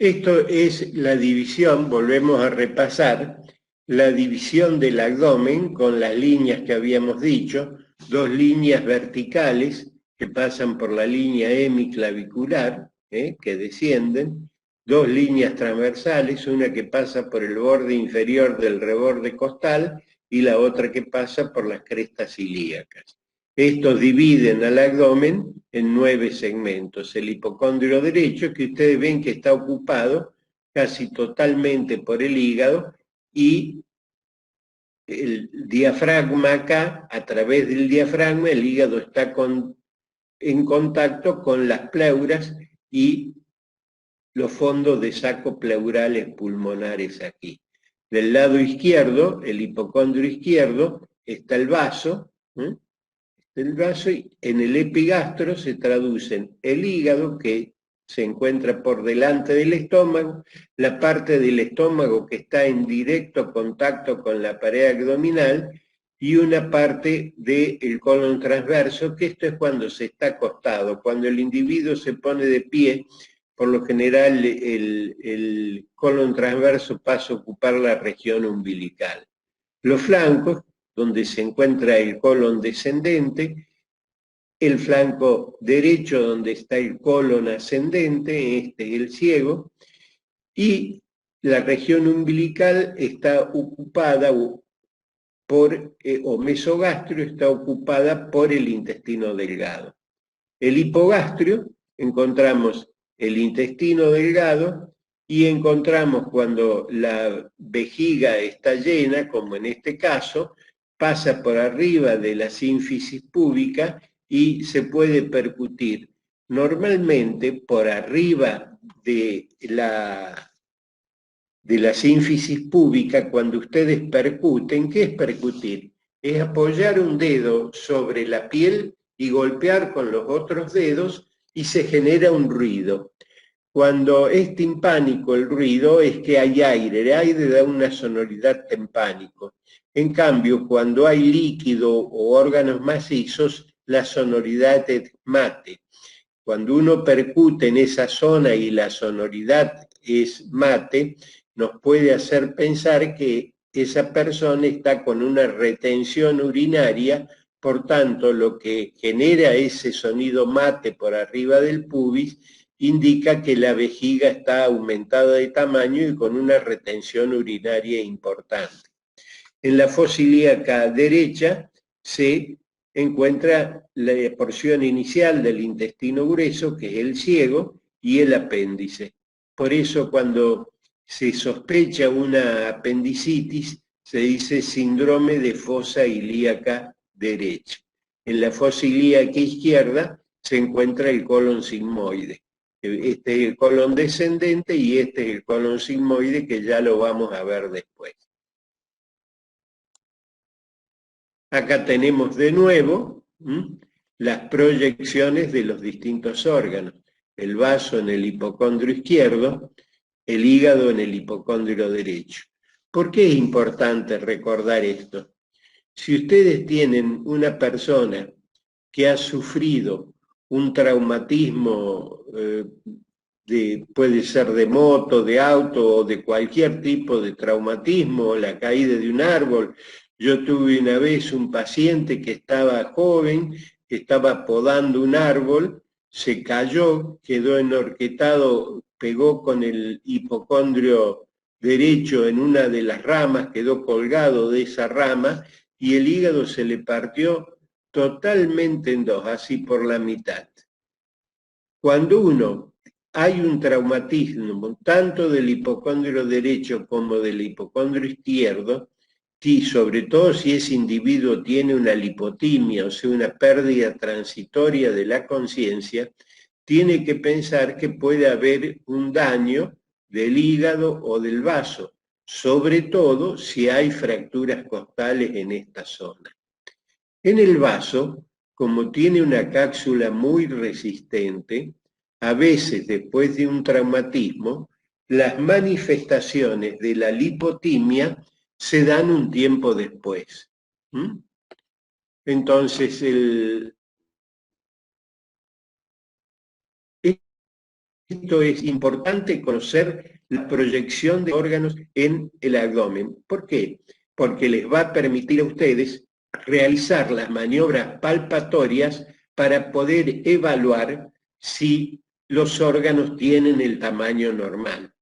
Esto es la división, volvemos a repasar, la división del abdomen con las líneas que habíamos dicho, dos líneas verticales que pasan por la línea hemiclavicular, que descienden, dos líneas transversales, una que pasa por el borde inferior del reborde costal y la otra que pasa por las crestas ilíacas. Estos dividen al abdomen en 9 segmentos. El hipocondrio derecho, que ustedes ven que está ocupado casi totalmente por el hígado, y el diafragma acá, a través del diafragma, el hígado está en contacto con las pleuras y los fondos de saco pleurales pulmonares aquí. Del lado izquierdo, el hipocondrio izquierdo, está el vaso, del vaso, y en el epigastro se traducen el hígado, que se encuentra por delante del estómago, la parte del estómago que está en directo contacto con la pared abdominal, y una parte del colon transverso, que esto es cuando se está acostado. Cuando el individuo se pone de pie, por lo general el colon transverso pasa a ocupar la región umbilical. Los flancos, donde se encuentra el colon descendente, el flanco derecho donde está el colon ascendente, este es el ciego, y la región umbilical está ocupada por, o mesogastrio está ocupada por el intestino delgado. El hipogastrio, encontramos el intestino delgado y encontramos cuando la vejiga está llena, como en este caso, pasa por arriba de la sínfisis púbica y se puede percutir normalmente por arriba de la sínfisis púbica. Cuando ustedes percuten, ¿qué es percutir? Es apoyar un dedo sobre la piel y golpear con los otros dedos y se genera un ruido. Cuando es timpánico el ruido es que hay aire, el aire da una sonoridad timpánico. En cambio, cuando hay líquido o órganos macizos, la sonoridad es mate. Cuando uno percute en esa zona y la sonoridad es mate, nos puede hacer pensar que esa persona está con una retención urinaria, por tanto, lo que genera ese sonido mate por arriba del pubis indica que la vejiga está aumentada de tamaño y con una retención urinaria importante. En la fosa ilíaca derecha se encuentra la porción inicial del intestino grueso, que es el ciego, y el apéndice. Por eso cuando se sospecha una apendicitis, se dice síndrome de fosa ilíaca derecha. En la fosa ilíaca izquierda se encuentra el colon sigmoide. Este es el colon descendente y este es el colon sigmoide, que ya lo vamos a ver después. Acá tenemos de nuevo las proyecciones de los distintos órganos. El vaso en el hipocondrio izquierdo, el hígado en el hipocondrio derecho. ¿Por qué es importante recordar esto? Si ustedes tienen una persona que ha sufrido un traumatismo, puede ser de moto, de auto o de cualquier tipo de traumatismo, la caída de un árbol. Yo tuve una vez un paciente que estaba joven, que estaba podando un árbol, se cayó, quedó enhorquetado, pegó con el hipocondrio derecho en una de las ramas, quedó colgado de esa rama y el hígado se le partió totalmente en dos, así por la mitad. Cuando hay un traumatismo tanto del hipocondrio derecho como del hipocondrio izquierdo, y sobre todo si ese individuo tiene una lipotimia, o sea, una pérdida transitoria de la conciencia, tiene que pensar que puede haber un daño del hígado o del vaso, sobre todo si hay fracturas costales en esta zona. En el vaso, como tiene una cápsula muy resistente, a veces después de un traumatismo, las manifestaciones de la lipotimia se dan un tiempo después. Entonces, esto es importante conocer la proyección de órganos en el abdomen. ¿Por qué? Porque les va a permitir a ustedes realizar las maniobras palpatorias para poder evaluar si los órganos tienen el tamaño normal.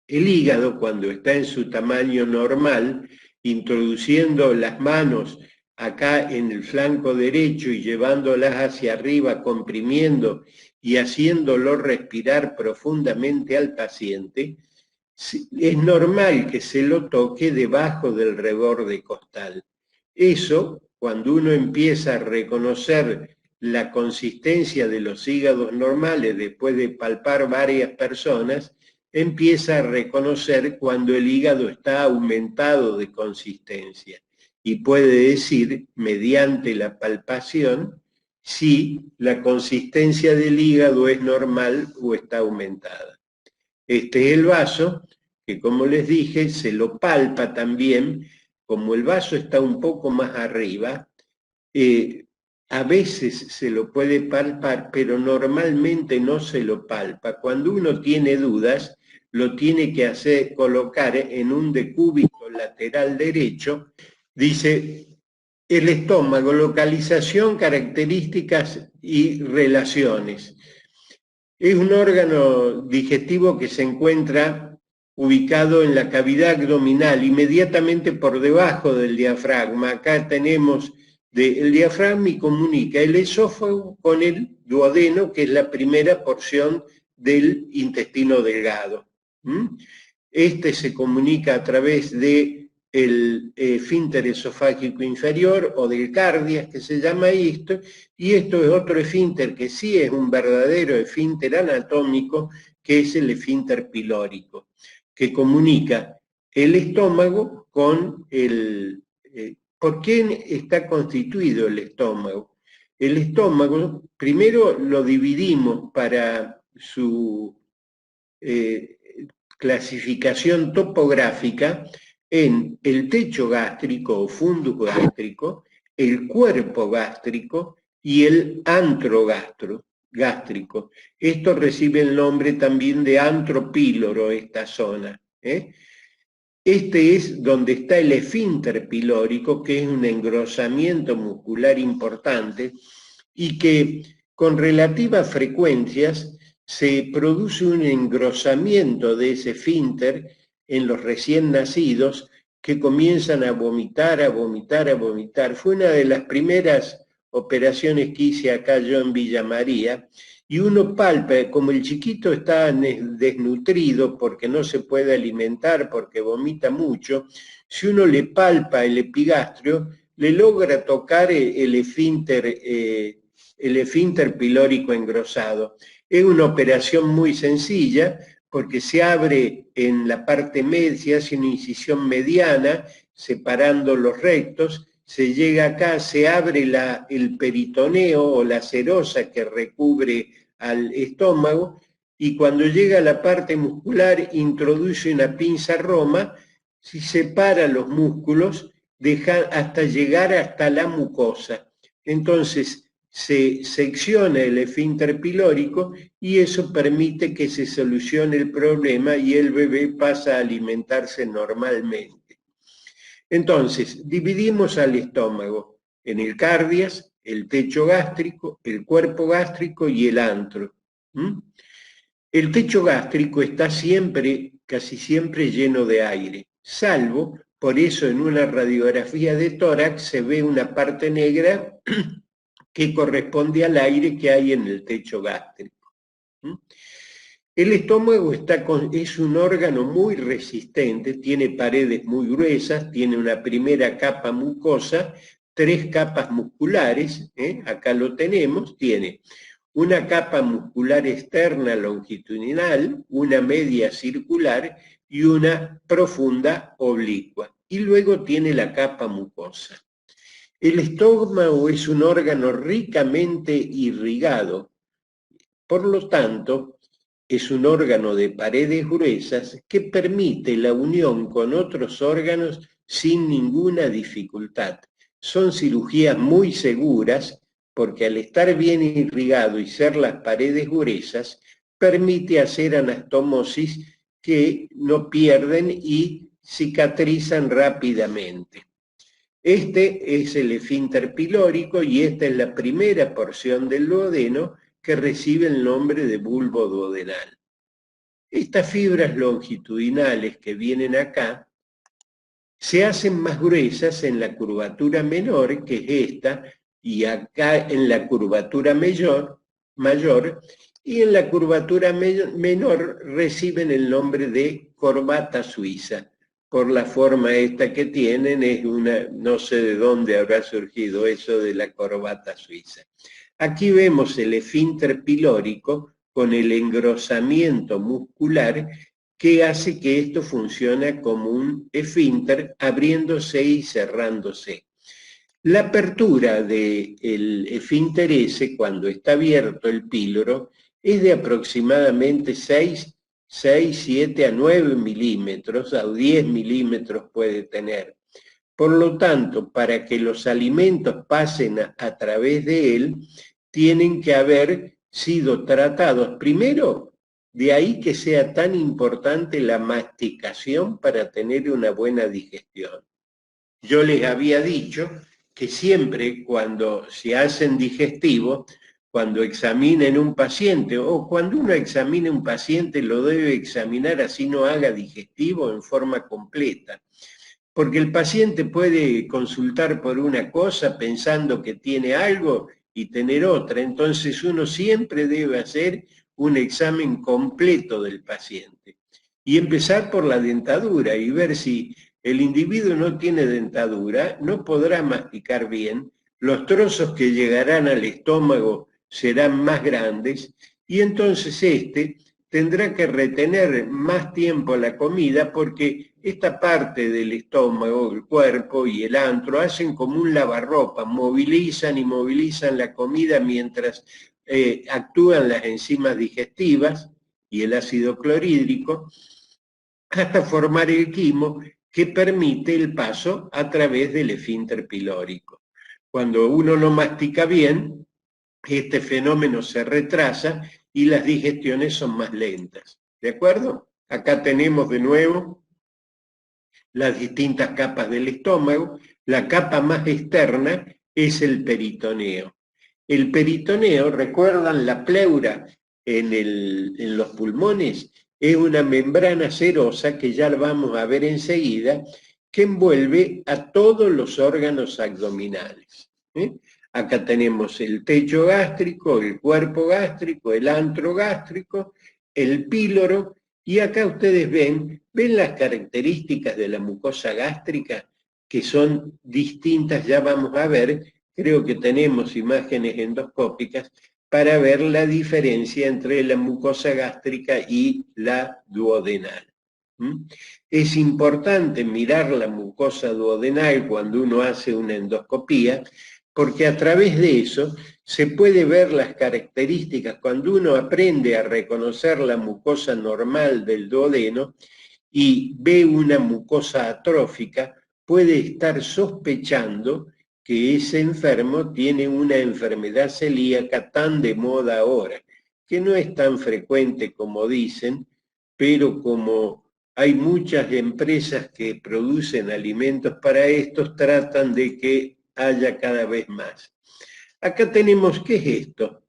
El hígado, cuando está en su tamaño normal, introduciendo las manos acá en el flanco derecho y llevándolas hacia arriba, comprimiendo y haciéndolo respirar profundamente al paciente, es normal que se lo toque debajo del reborde costal. Eso, cuando uno empieza a reconocer la consistencia de los hígados normales después de palpar varias personas, empieza a reconocer cuando el hígado está aumentado de consistencia y puede decir, mediante la palpación, si la consistencia del hígado es normal o está aumentada. Este es el vaso, que como les dije, se lo palpa también. Como el vaso está un poco más arriba, a veces se lo puede palpar, pero normalmente no se lo palpa. Cuando uno tiene dudas, lo tiene que hacer colocar en un decúbito lateral derecho. Dice el estómago, localización, características y relaciones. Es un órgano digestivo que se encuentra ubicado en la cavidad abdominal, inmediatamente por debajo del diafragma. Acá tenemos el diafragma y comunica el esófago con el duodeno, que es la primera porción del intestino delgado. Este se comunica a través del esfínter esofágico inferior o del cardias, que se llama esto, y esto es otro esfínter que sí es un verdadero esfínter anatómico, que es el esfínter pilórico, que comunica el estómago con el... ¿Por qué está constituido el estómago? El estómago, primero lo dividimos para su clasificación topográfica en el techo gástrico o fundus gástrico, el cuerpo gástrico y el antro gástrico. Esto recibe el nombre también de antro píloro, esta zona. Este es donde está el esfínter pilórico, que es un engrosamiento muscular importante y que con relativas frecuencias se produce un engrosamiento de ese esfínter en los recién nacidos que comienzan a vomitar, a vomitar, a vomitar. Fue una de las primeras operaciones que hice acá yo en Villa María, y uno palpa, como el chiquito está desnutrido porque no se puede alimentar, porque vomita mucho, si uno le palpa el epigastrio, le logra tocar el esfínter pilórico engrosado. Es una operación muy sencilla, porque se abre en la parte media, se hace una incisión mediana, separando los rectos, se llega acá, se abre el peritoneo o la serosa que recubre al estómago, y cuando llega a la parte muscular introduce una pinza roma, si separa los músculos, hasta llegar hasta la mucosa. Entonces se secciona el esfínter pilórico y eso permite que se solucione el problema y el bebé pasa a alimentarse normalmente. Entonces, dividimos al estómago en el cardias, el techo gástrico, el cuerpo gástrico y el antro. El techo gástrico está siempre, casi siempre lleno de aire, salvo, por eso en una radiografía de tórax se ve una parte negra que corresponde al aire que hay en el techo gástrico. El estómago es un órgano muy resistente, tiene paredes muy gruesas, tiene una primera capa mucosa, 3 capas musculares, acá lo tenemos, tiene una capa muscular externa longitudinal, una media circular y una profunda oblicua. Y luego tiene la capa mucosa. El estómago es un órgano ricamente irrigado, por lo tanto, es un órgano de paredes gruesas que permite la unión con otros órganos sin ninguna dificultad. Son cirugías muy seguras porque al estar bien irrigado y ser las paredes gruesas, permite hacer anastomosis que no pierden y cicatrizan rápidamente. Este es el esfínter pilórico y esta es la primera porción del duodeno que recibe el nombre de bulbo duodenal. Estas fibras longitudinales que vienen acá se hacen más gruesas en la curvatura menor, que es esta, y acá en la curvatura mayor, y en la curvatura menor reciben el nombre de corbata suiza, por la forma esta que tienen, es una, no sé de dónde habrá surgido eso de la corbata suiza. Aquí vemos el esfínter pilórico con el engrosamiento muscular que hace que esto funcione como un esfínter abriéndose y cerrándose. La apertura del esfínter S, cuando está abierto el píloro, es de aproximadamente 6, 7 a 9 milímetros, o 10 milímetros puede tener. Por lo tanto, para que los alimentos pasen a través de él, tienen que haber sido tratados primero. De ahí que sea tan importante la masticación para tener una buena digestión. Yo les había dicho que siempre cuando se hacen digestivos, cuando examinen un paciente o cuando uno examine un paciente lo debe examinar así no haga digestivo en forma completa. Porque el paciente puede consultar por una cosa pensando que tiene algo y tener otra. Entonces uno siempre debe hacer un examen completo del paciente. Y empezar por la dentadura y ver si el individuo no tiene dentadura, no podrá masticar bien, los trozos que llegarán al estómago serán más grandes y entonces tendrá que retener más tiempo la comida porque esta parte del estómago, el cuerpo y el antro hacen como un lavarropa, movilizan y movilizan la comida mientras actúan las enzimas digestivas y el ácido clorhídrico hasta formar el quimo que permite el paso a través del esfínter pilórico. Cuando uno no mastica bien, este fenómeno se retrasa y las digestiones son más lentas. ¿De acuerdo? Acá tenemos de nuevo las distintas capas del estómago. La capa más externa es el peritoneo. El peritoneo, ¿recuerdan la pleura en los pulmones? Es una membrana serosa que ya la vamos a ver enseguida, que envuelve a todos los órganos abdominales. Acá tenemos el techo gástrico, el cuerpo gástrico, el antro gástrico, el píloro, y acá ustedes ven las características de la mucosa gástrica, que son distintas, ya vamos a ver, creo que tenemos imágenes endoscópicas para ver la diferencia entre la mucosa gástrica y la duodenal. Es importante mirar la mucosa duodenal cuando uno hace una endoscopía, porque a través de eso se puede ver las características. Cuando uno aprende a reconocer la mucosa normal del duodeno y ve una mucosa atrófica, puede estar sospechando que ese enfermo tiene una enfermedad celíaca tan de moda ahora, que no es tan frecuente como dicen, pero como hay muchas empresas que producen alimentos para estos, tratan de que haya cada vez más. Acá tenemos, ¿qué es esto?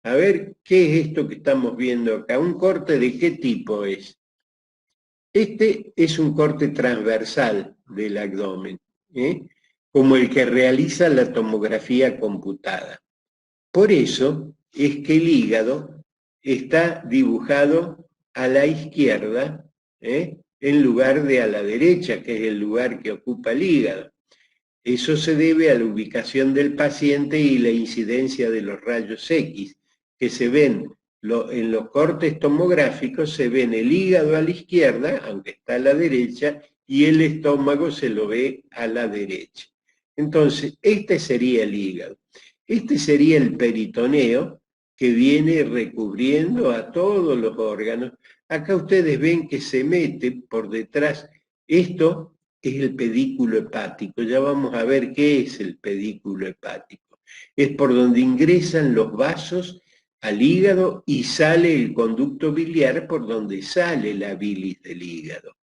A ver, ¿qué es esto que estamos viendo acá? ¿Un corte de qué tipo es? Este es un corte transversal del abdomen, como el que realiza la tomografía computada. Por eso es que el hígado está dibujado a la izquierda, en lugar de a la derecha, que es el lugar que ocupa el hígado. Eso se debe a la ubicación del paciente y la incidencia de los rayos X, que se ven en los cortes tomográficos, se ven el hígado a la izquierda, aunque está a la derecha, y el estómago se lo ve a la derecha. Entonces, este sería el hígado. Este sería el peritoneo, que viene recubriendo a todos los órganos. Acá ustedes ven que se mete por detrás. Esto es el pedículo hepático. Ya vamos a ver qué es el pedículo hepático. Es por donde ingresan los vasos al hígado y sale el conducto biliar por donde sale la bilis del hígado.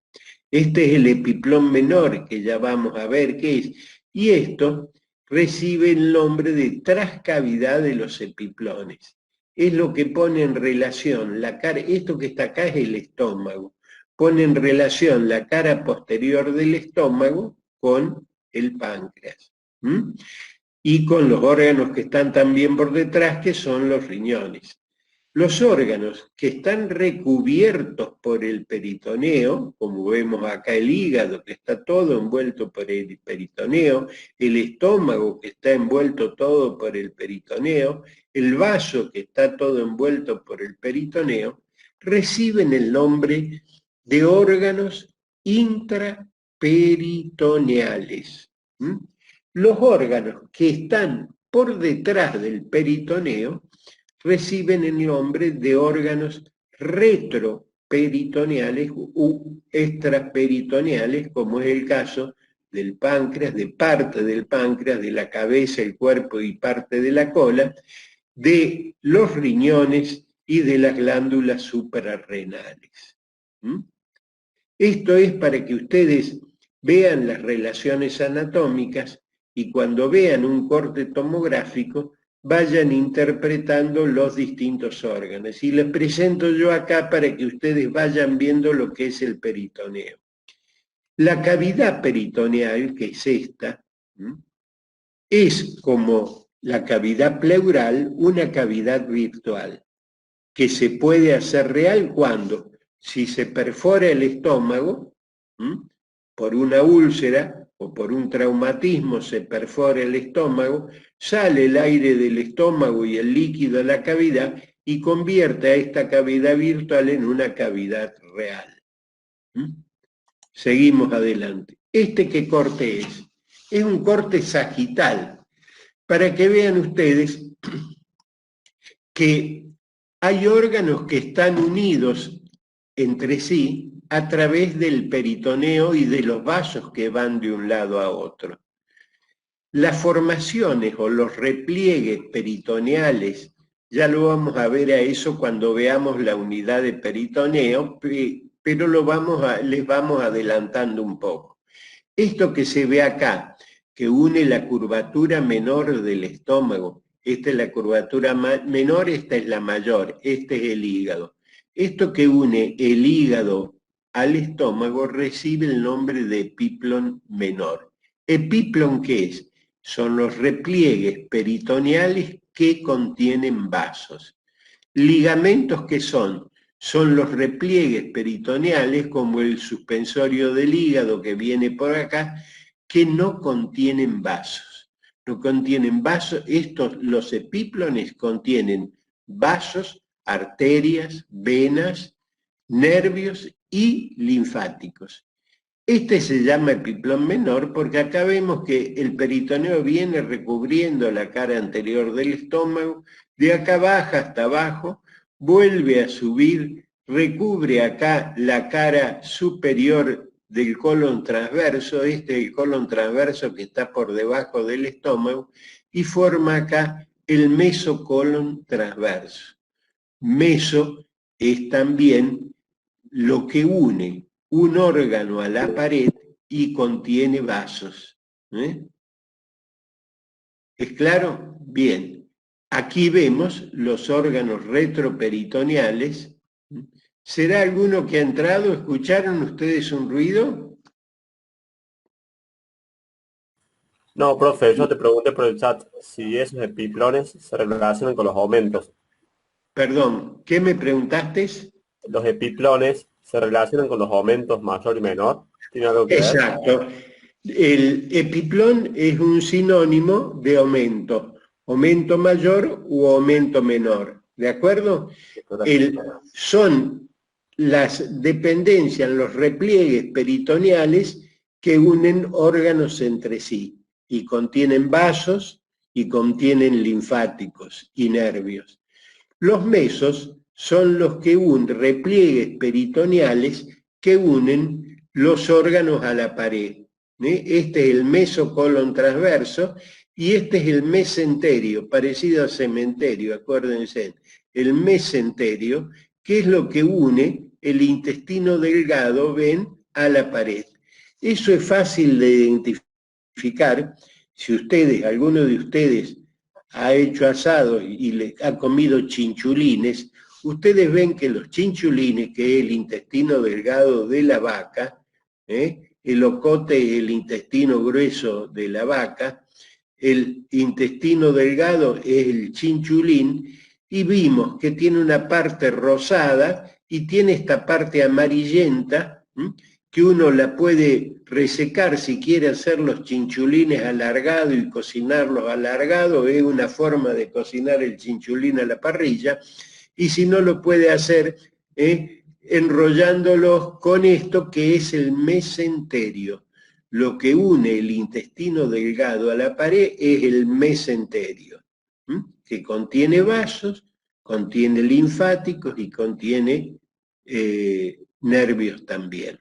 Este es el epiplón menor, que ya vamos a ver qué es. Y esto recibe el nombre de trascavidad de los epiplones. Es lo que pone en relación la cara, esto que está acá es el estómago, pone en relación la cara posterior del estómago con el páncreas. Y con los órganos que están también por detrás, que son los riñones. Los órganos que están recubiertos por el peritoneo, como vemos acá el hígado, que está todo envuelto por el peritoneo, el estómago, que está envuelto todo por el peritoneo, el vaso, que está todo envuelto por el peritoneo, reciben el nombre de órganos intraperitoneales. Los órganos que están por detrás del peritoneo reciben el nombre de órganos retroperitoneales u extraperitoneales, como es el caso del páncreas, de parte del páncreas, de la cabeza, el cuerpo y parte de la cola, de los riñones y de las glándulas suprarrenales. Esto es para que ustedes vean las relaciones anatómicas y cuando vean un corte tomográfico vayan interpretando los distintos órganos. Y les presento yo acá para que ustedes vayan viendo lo que es el peritoneo. La cavidad peritoneal, que es esta, es como la cavidad pleural, una cavidad virtual, que se puede hacer real cuando, si se perfora el estómago, por una úlcera o por un traumatismo se perfora el estómago, sale el aire del estómago y el líquido a la cavidad y convierte a esta cavidad virtual en una cavidad real. Seguimos adelante. ¿Qué corte es? Es un corte sagital, para que vean ustedes que hay órganos que están unidos entre sí a través del peritoneo y de los vasos que van de un lado a otro. Las formaciones o los repliegues peritoneales, ya lo vamos a ver a eso cuando veamos la unidad de peritoneo, pero les vamos adelantando un poco. Esto que se ve acá, que une la curvatura menor del estómago, esta es la curvatura menor, esta es la mayor, este es el hígado. Esto que une el hígado al estómago recibe el nombre de epiplón menor. ¿Epiplón qué es? Son los repliegues peritoneales que contienen vasos. ¿Ligamentos qué son? Son los repliegues peritoneales, como el suspensorio del hígado que viene por acá, que no contienen vasos. No contienen vasos, los epíplones contienen vasos, arterias, venas, nervios y linfáticos. Este se llama epiplón menor porque acá vemos que el peritoneo viene recubriendo la cara anterior del estómago, de acá baja hasta abajo, vuelve a subir, recubre acá la cara superior del colon transverso, este es el colon transverso que está por debajo del estómago, y forma acá el mesocolon transverso. Meso es también lo que une un órgano a la pared y contiene vasos. ¿Es claro? Bien. Aquí vemos los órganos retroperitoneales. ¿Será alguno que ha entrado? ¿Escucharon ustedes un ruido? No, profe, yo te pregunté por el chat si esos epiplones se relacionan con los aumentos. Perdón, ¿qué me preguntaste? ¿Los epiplones se relacionan con los aumentos mayor y menor? ¿Tiene algo que ver? Exacto. El epiplón es un sinónimo de aumento mayor u aumento menor, ¿de acuerdo? Son las dependencias, los repliegues peritoneales que unen órganos entre sí y contienen vasos y contienen linfáticos y nervios. Los mesos son los que unen repliegues peritoneales que unen los órganos a la pared. Este es el mesocolon transverso y este es el mesenterio, parecido al cementerio, acuérdense. el mesenterio, que es lo que une el intestino delgado, ven, a la pared. Eso es fácil de identificar. Si ustedes, alguno de ustedes ha hecho asado y le ha comido chinchulines, ustedes ven que los chinchulines, que es el intestino delgado de la vaca, el ocote es el intestino grueso de la vaca, el intestino delgado es el chinchulín, y vimos que tiene una parte rosada y tiene esta parte amarillenta, que uno la puede resecar si quiere hacer los chinchulines alargados y cocinarlos alargados, es una forma de cocinar el chinchulín a la parrilla, y si no lo puede hacer enrollándolos con esto que es el mesenterio. Lo que une el intestino delgado a la pared es el mesenterio, que contiene vasos, contiene linfáticos y contiene nervios también.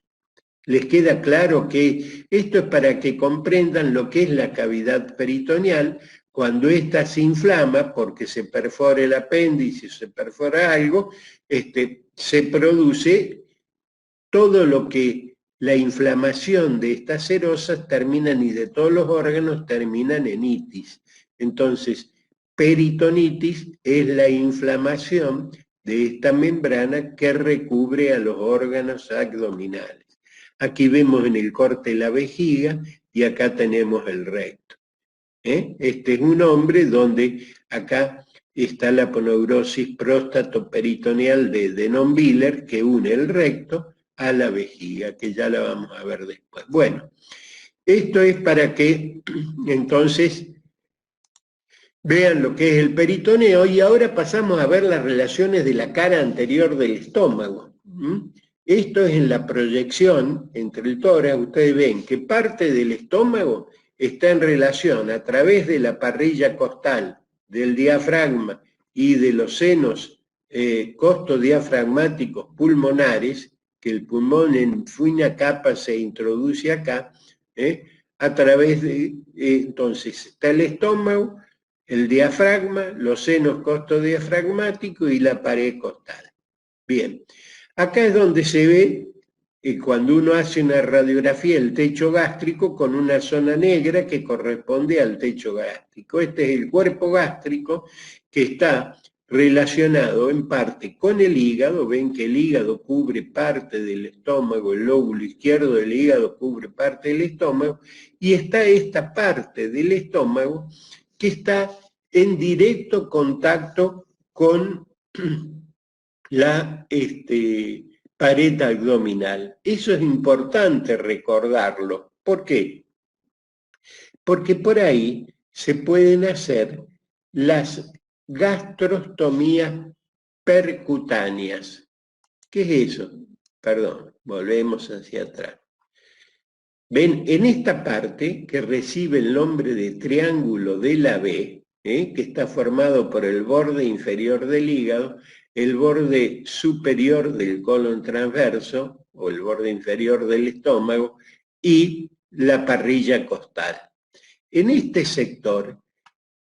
¿Les queda claro que esto es para que comprendan lo que es la cavidad peritoneal? Cuando ésta se inflama, porque se perfora el apéndice, se perfora algo, se produce todo lo que la inflamación de estas serosas terminan, y de todos los órganos terminan en itis. Entonces, peritonitis es la inflamación de esta membrana que recubre a los órganos abdominales. Aquí vemos en el corte la vejiga y acá tenemos el recto. Este es un hombre donde acá está la aponeurosis próstato-peritoneal de Denone-Willer, que une el recto a la vejiga, que ya la vamos a ver después. Bueno, esto es para que entonces vean lo que es el peritoneo, y ahora pasamos a ver las relaciones de la cara anterior del estómago. Esto es en la proyección entre el tórax. Ustedes ven que parte del estómago está en relación a través de la parrilla costal, del diafragma y de los senos costodiafragmáticos pulmonares, que el pulmón en fina capa se introduce acá, a través de, entonces está el estómago, el diafragma, los senos costodiafragmáticos y la pared costal. Bien, acá es donde se ve cuando uno hace una radiografía el techo gástrico con una zona negra que corresponde al techo gástrico. Este es el cuerpo gástrico, que está relacionado en parte con el hígado. Ven que el hígado cubre parte del estómago, el lóbulo izquierdo del hígado cubre parte del estómago, y está esta parte del estómago que está en directo contacto con la pared abdominal. Eso es importante recordarlo. ¿Por qué? Porque por ahí se pueden hacer las gastrostomías percutáneas. ¿Qué es eso? Perdón, volvemos hacia atrás. Ven, en esta parte que recibe el nombre de triángulo de la B, que está formado por el borde inferior del hígado, el borde superior del colon transverso, o el borde inferior del estómago, y la parrilla costal. En este sector,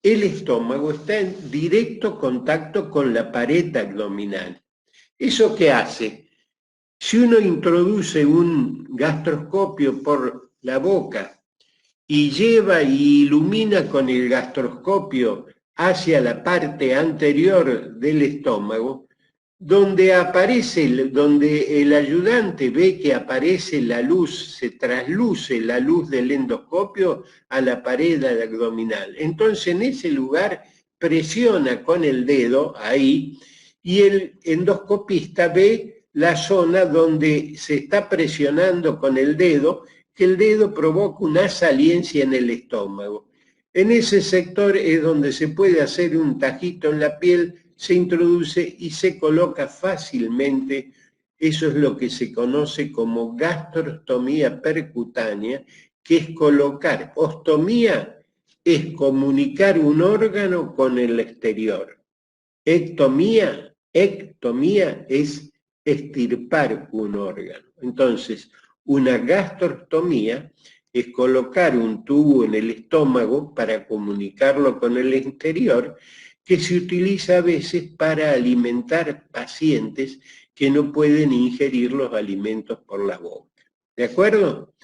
el estómago está en directo contacto con la pared abdominal. ¿Eso qué hace? Si uno introduce un gastroscopio por la boca y lleva y ilumina con el gastroscopio hacia la parte anterior del estómago, donde el ayudante ve que aparece la luz, se trasluce la luz del endoscopio a la pared abdominal. Entonces en ese lugar presiona con el dedo ahí, y el endoscopista ve la zona donde se está presionando con el dedo, que el dedo provoca una saliencia en el estómago. En ese sector es donde se puede hacer un tajito en la piel, se introduce y se coloca fácilmente. Eso es lo que se conoce como gastrostomía percutánea, que es colocar. Ostomía es comunicar un órgano con el exterior. Ectomía es extirpar un órgano. Entonces, una gastrostomía es colocar un tubo en el estómago para comunicarlo con el exterior, que se utiliza a veces para alimentar pacientes que no pueden ingerir los alimentos por la boca. ¿De acuerdo?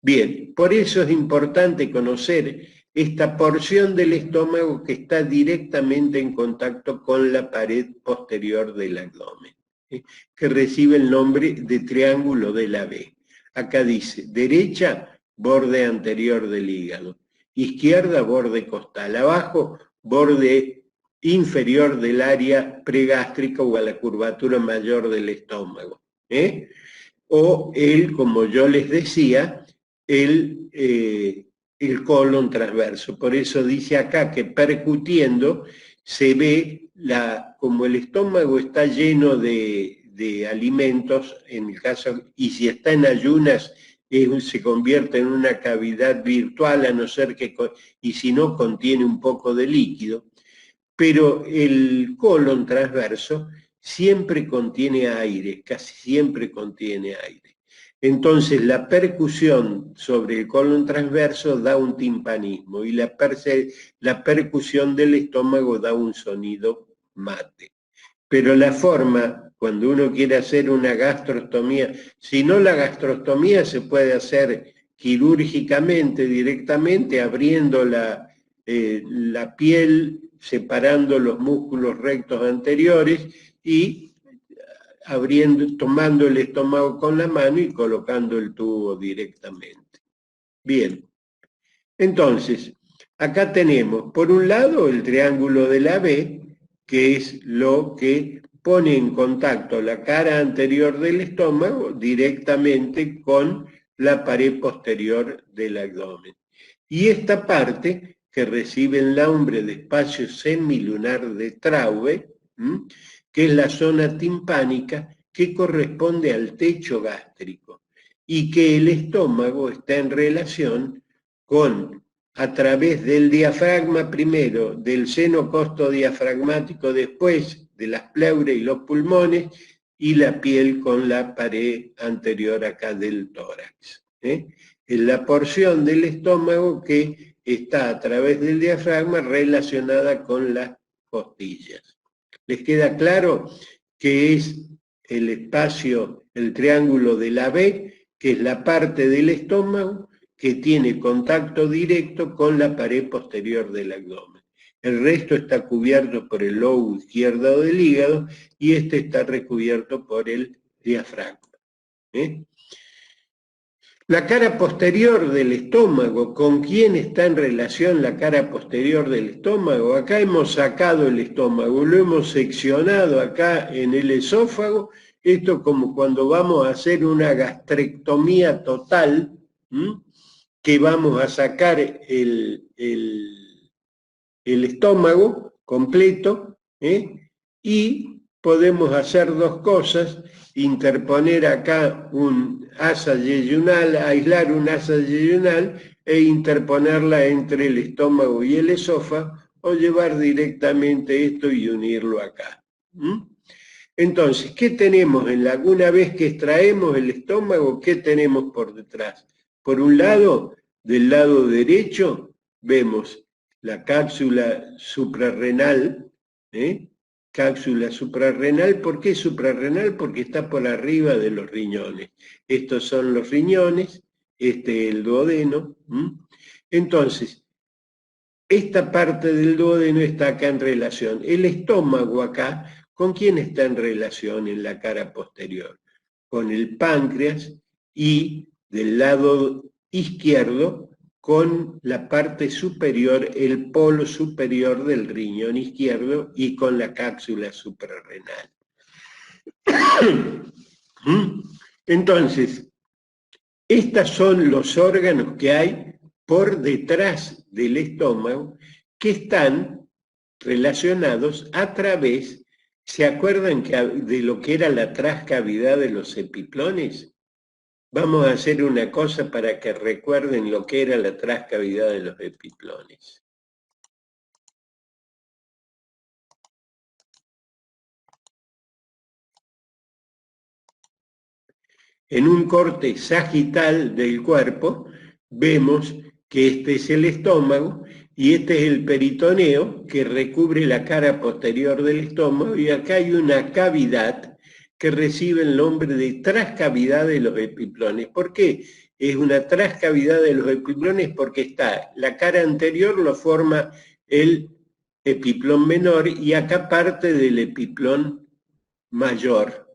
Bien, por eso es importante conocer esta porción del estómago que está directamente en contacto con la pared posterior del abdomen, que recibe el nombre de triángulo de la B. Acá dice, derecha, borde anterior del hígado, izquierda, borde costal, abajo, borde inferior del área pregástrica o a la curvatura mayor del estómago. O como yo les decía, el colon transverso. Por eso dice acá que percutiendo se ve como el estómago está lleno de alimentos, en el caso, y si está en ayunas, se convierte en una cavidad virtual, a no ser que, y si no, contiene un poco de líquido. Pero el colon transverso siempre contiene aire, casi siempre contiene aire. Entonces la percusión sobre el colon transverso da un timpanismo y la percusión del estómago da un sonido mate. Pero la forma, cuando uno quiere hacer una gastrostomía, si no, la gastrostomía se puede hacer quirúrgicamente, directamente, abriendo la piel, separando los músculos rectos anteriores y tomando el estómago con la mano y colocando el tubo directamente. Bien, entonces, acá tenemos, por un lado, el triángulo de la B, que es lo que pone en contacto la cara anterior del estómago directamente con la pared posterior del abdomen. Y esta parte, que recibe el nombre de espacio semilunar de Traube, que es la zona timpánica que corresponde al techo gástrico, y que el estómago está en relación con, a través del diafragma primero, del seno costodiafragmático después, de las pleuras y los pulmones, y la piel con la pared anterior acá del tórax. Es la porción del estómago que está a través del diafragma relacionada con las costillas. ¿Les queda claro que es el espacio, el triángulo de la B, que es la parte del estómago que tiene contacto directo con la pared posterior del abdomen? El resto está cubierto por el lobo izquierdo del hígado y este está recubierto por el diafragma. La cara posterior del estómago, ¿con quién está en relación la cara posterior del estómago? Acá hemos sacado el estómago, lo hemos seccionado acá en el esófago. Esto como cuando vamos a hacer una gastrectomía total, que vamos a sacar el estómago completo, y podemos hacer dos cosas: interponer acá un asa yeyunal, aislar un asa yeyunal e interponerla entre el estómago y el esófago, o llevar directamente esto y unirlo acá. Entonces, ¿qué tenemos una vez que extraemos el estómago? ¿Qué tenemos por detrás? Por un lado, del lado derecho, vemos la cápsula suprarrenal, cápsula suprarrenal. ¿Por qué suprarrenal? Porque está por arriba de los riñones. Estos son los riñones, este es el duodeno. Entonces, esta parte del duodeno está acá en relación. El estómago acá, ¿con quién está en relación en la cara posterior? Con el páncreas, y del lado izquierdo con la parte superior, el polo superior del riñón izquierdo, y con la cápsula suprarrenal. Entonces, estos son los órganos que hay por detrás del estómago, que están relacionados a través, ¿se acuerdan de lo que era la trascavidad de los epiplones? Vamos a hacer una cosa para que recuerden lo que era la trascavidad de los epiplones. En un corte sagital del cuerpo, vemos que este es el estómago Y este es el peritoneo que recubre la cara posterior del estómago, y acá hay una cavidad que recibe el nombre de trascavidad de los epiplones. ¿Por qué es una trascavidad de los epiplones? Porque está, la cara anterior lo forma el epiplón menor y acá parte del epiplón mayor,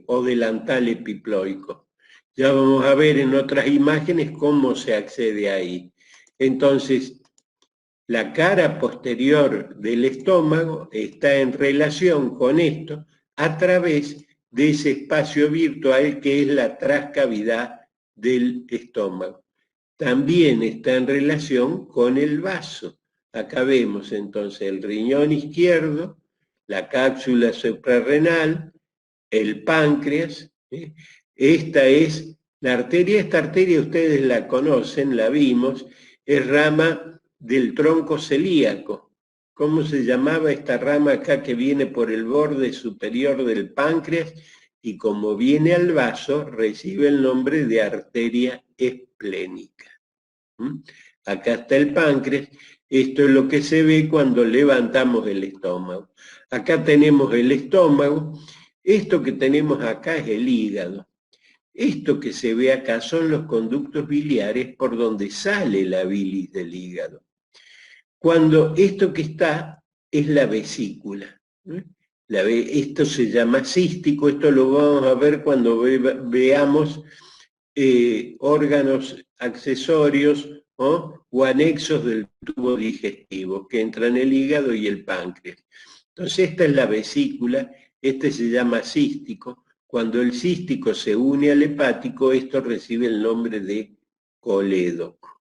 o delantal epiploico. Ya vamos a ver en otras imágenes cómo se accede ahí. Entonces, la cara posterior del estómago está en relación con esto a través de ese espacio virtual que es la trascavidad del estómago. También está en relación con el vaso. Acá vemos entonces el riñón izquierdo, la cápsula suprarrenal, el páncreas. Esta es la arteria. Esta arteria ustedes la conocen, la vimos, es rama del tronco celíaco. ¿Cómo se llamaba esta rama acá que viene por el borde superior del páncreas? Y como viene al vaso, recibe el nombre de arteria esplénica. Acá está el páncreas. Esto es lo que se ve cuando levantamos el estómago. Acá tenemos el estómago. Esto que tenemos acá es el hígado. Esto que se ve acá son los conductos biliares por donde sale la bilis del hígado. Cuando esto que está es la vesícula. Esto se llama cístico, esto lo vamos a ver cuando veamos órganos accesorios o anexos del tubo digestivo, que entran el hígado y el páncreas. Entonces esta es la vesícula, este se llama cístico. Cuando el cístico se une al hepático, esto recibe el nombre de colédoco.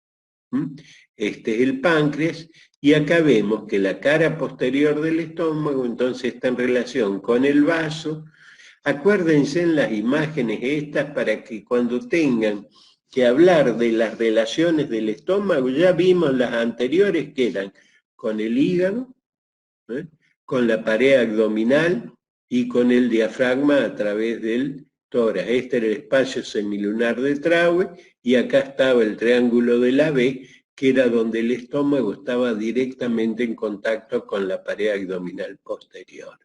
Este es el páncreas, y acá vemos que la cara posterior del estómago entonces está en relación con el vaso. Acuérdense en las imágenes estas para que cuando tengan que hablar de las relaciones del estómago, ya vimos las anteriores que eran con el hígado, con la pared abdominal y con el diafragma a través del tórax. Este era el espacio semilunar de Traube, y acá estaba el triángulo de la B, que era donde el estómago estaba directamente en contacto con la pared abdominal posterior.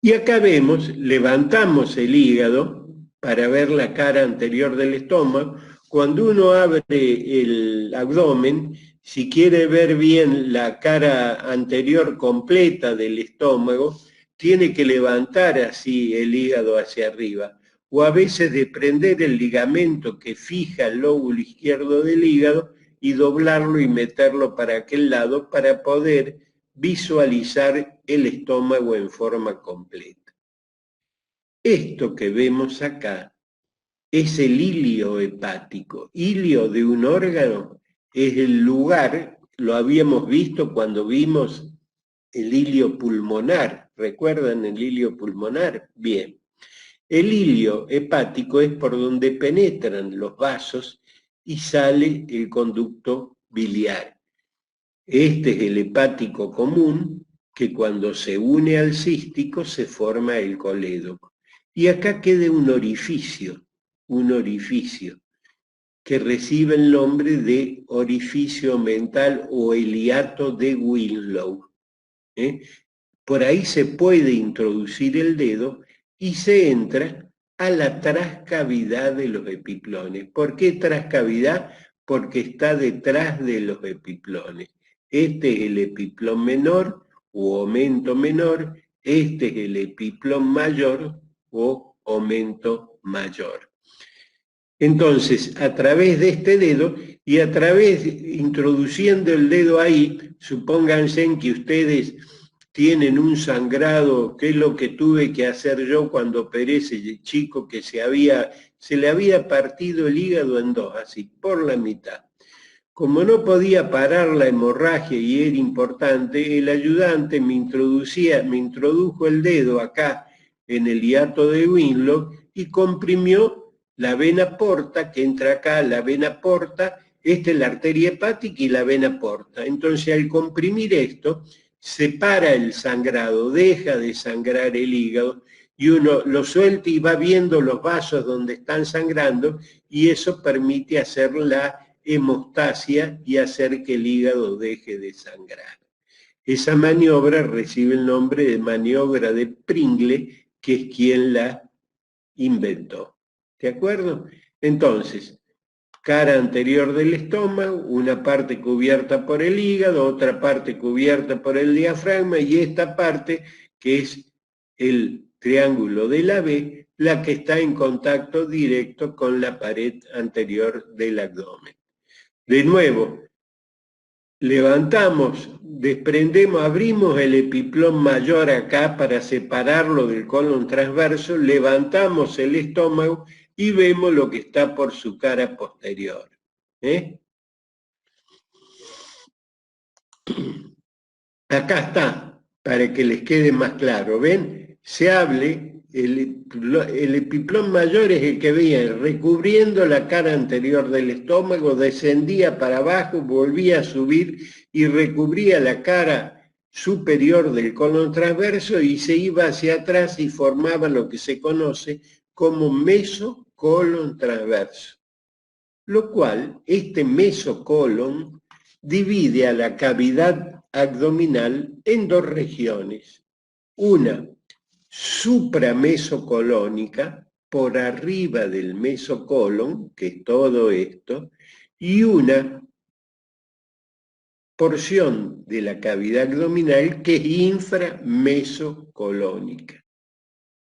Y acá vemos, levantamos el hígado para ver la cara anterior del estómago. Cuando uno abre el abdomen, si quiere ver bien la cara anterior completa del estómago, tiene que levantar así el hígado hacia arriba, o a veces desprender el ligamento que fija el lóbulo izquierdo del hígado y doblarlo y meterlo para aquel lado para poder visualizar el estómago en forma completa. Esto que vemos acá es el ilio hepático. Ilio de un órgano es el lugar, lo habíamos visto cuando vimos el ilio pulmonar. ¿Recuerdan el ilio pulmonar? Bien. El ilio hepático es por donde penetran los vasos y sale el conducto biliar. Este es el hepático común, que cuando se une al cístico se forma el colédoco. Y acá queda un orificio que recibe el nombre de orificio mental o el hiato de Winslow. Por ahí se puede introducir el dedo y se entra a la trascavidad de los epiplones. ¿Por qué trascavidad? Porque está detrás de los epiplones. Este es el epiplón menor o aumento menor, este es el epiplón mayor o aumento mayor. Entonces, a través de este dedo y a través, introduciendo el dedo ahí, supónganse que ustedes tienen un sangrado, que es lo que tuve que hacer yo cuando operé ese chico que se le había partido el hígado en dos, así, por la mitad. Como no podía parar la hemorragia y era importante, el ayudante me introdujo el dedo acá en el hiato de Winslow y comprimió la vena porta, que entra acá, la vena porta, esta es la arteria hepática y la vena porta. Entonces, al comprimir esto, se para el sangrado, deja de sangrar el hígado y uno lo suelta y va viendo los vasos donde están sangrando, y eso permite hacer la hemostasia y hacer que el hígado deje de sangrar. Esa maniobra recibe el nombre de maniobra de Pringle, que es quien la inventó. ¿De acuerdo? Entonces, cara anterior del estómago, una parte cubierta por el hígado, otra parte cubierta por el diafragma, y esta parte, que es el triángulo de la B, la que está en contacto directo con la pared anterior del abdomen. De nuevo, levantamos, desprendemos, abrimos el epiplón mayor acá para separarlo del colon transverso, levantamos el estómago y vemos lo que está por su cara posterior. Acá está, para que les quede más claro. ¿Ven? Se hable, el epiplón mayor es el que veía recubriendo la cara anterior del estómago, descendía para abajo, volvía a subir y recubría la cara superior del colon transverso y se iba hacia atrás y formaba lo que se conoce como mesocolon transverso. Lo cual, este mesocolon divide a la cavidad abdominal en dos regiones. Una supramesocolónica, por arriba del mesocolon, que es todo esto, y una porción de la cavidad abdominal que es inframesocolónica.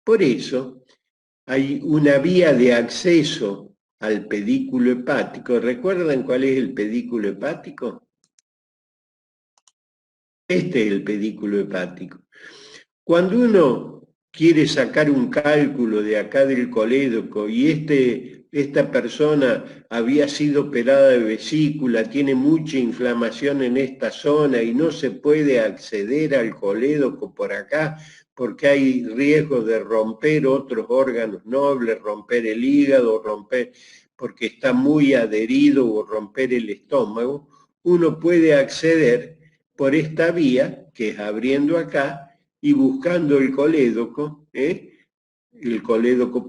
Por eso hay una vía de acceso al pedículo hepático. ¿Recuerdan cuál es el pedículo hepático? Este es el pedículo hepático. Cuando uno quiere sacar un cálculo de acá del colédoco y esta persona había sido operada de vesícula, tiene mucha inflamación en esta zona y no se puede acceder al colédoco por acá porque hay riesgo de romper otros órganos nobles, romper el hígado, romper porque está muy adherido o romper el estómago, uno puede acceder por esta vía, que es abriendo acá, y buscando el colédoco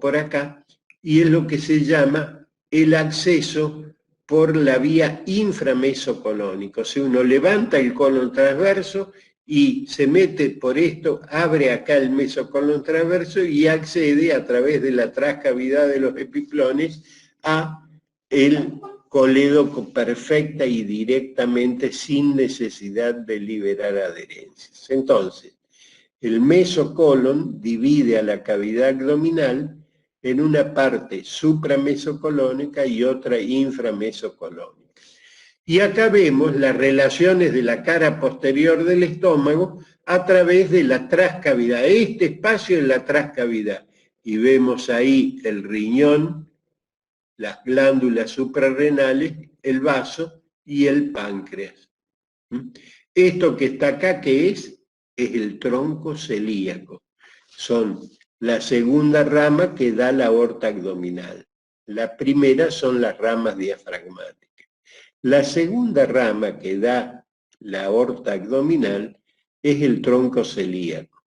por acá, y es lo que se llama el acceso por la vía inframesocolónica. O sea, uno levanta el colon transverso y se mete por esto, abre acá el mesocolon transverso y accede a través de la trascavidad de los epiplones a el colédoco perfecta y directamente sin necesidad de liberar adherencias. Entonces, el mesocolon divide a la cavidad abdominal en una parte supramesocolónica y otra inframesocolónica. Y acá vemos las relaciones de la cara posterior del estómago a través de la trascavidad. Este espacio es la trascavidad. Y vemos ahí el riñón, las glándulas suprarrenales, el vaso y el páncreas. Esto que está acá, ¿qué es? Es el tronco celíaco. Son la segunda rama que da la aorta abdominal. La primera son las ramas diafragmáticas. La segunda rama que da la aorta abdominal es el tronco celíaco.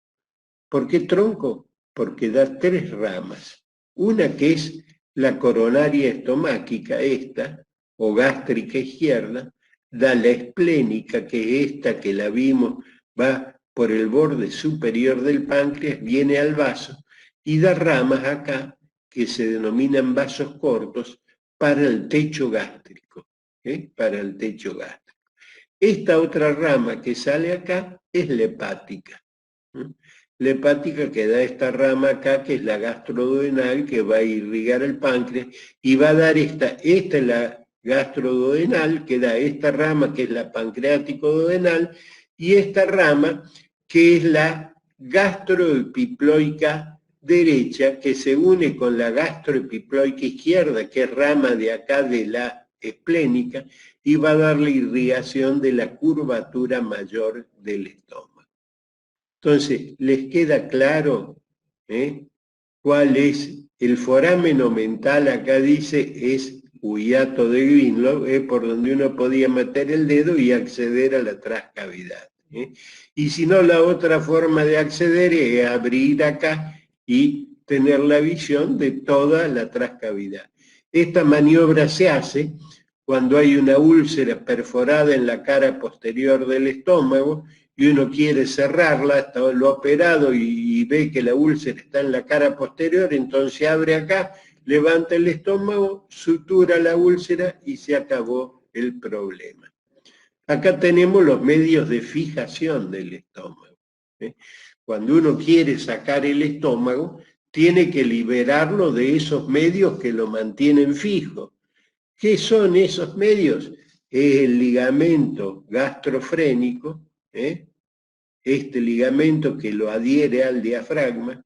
¿Por qué tronco? Porque da tres ramas. Una que es la coronaria estomáquica, esta, o gástrica izquierda, da la esplénica, que es esta que la vimos, va por el borde superior del páncreas, viene al vaso, y da ramas acá, que se denominan vasos cortos, para el techo gástrico. Para el techo gástrico. Esta otra rama que sale acá es la hepática. La hepática que da esta rama acá, que es la gastroduodenal, que va a irrigar el páncreas, y va a dar esta es la gastroduodenal, que da esta rama, que es la pancreático-duodenal, y esta rama, que es la gastroepiploica derecha, que se une con la gastroepiploica izquierda, que es rama de acá de la esplénica, y va a dar la irrigación de la curvatura mayor del estómago. Entonces, ¿les queda claro cuál es el forámen mental? Acá dice, es Huyato de Greenlow, por donde uno podía meter el dedo y acceder a la trascavidad. Y si no, la otra forma de acceder es abrir acá y tener la visión de toda la trascavidad. Esta maniobra se hace cuando hay una úlcera perforada en la cara posterior del estómago y uno quiere cerrarla, lo ha operado y ve que la úlcera está en la cara posterior, entonces abre acá, levanta el estómago, sutura la úlcera y se acabó el problema. Acá tenemos los medios de fijación del estómago. Cuando uno quiere sacar el estómago, tiene que liberarlo de esos medios que lo mantienen fijo. ¿Qué son esos medios? Es el ligamento gastrofrénico, este ligamento que lo adhiere al diafragma,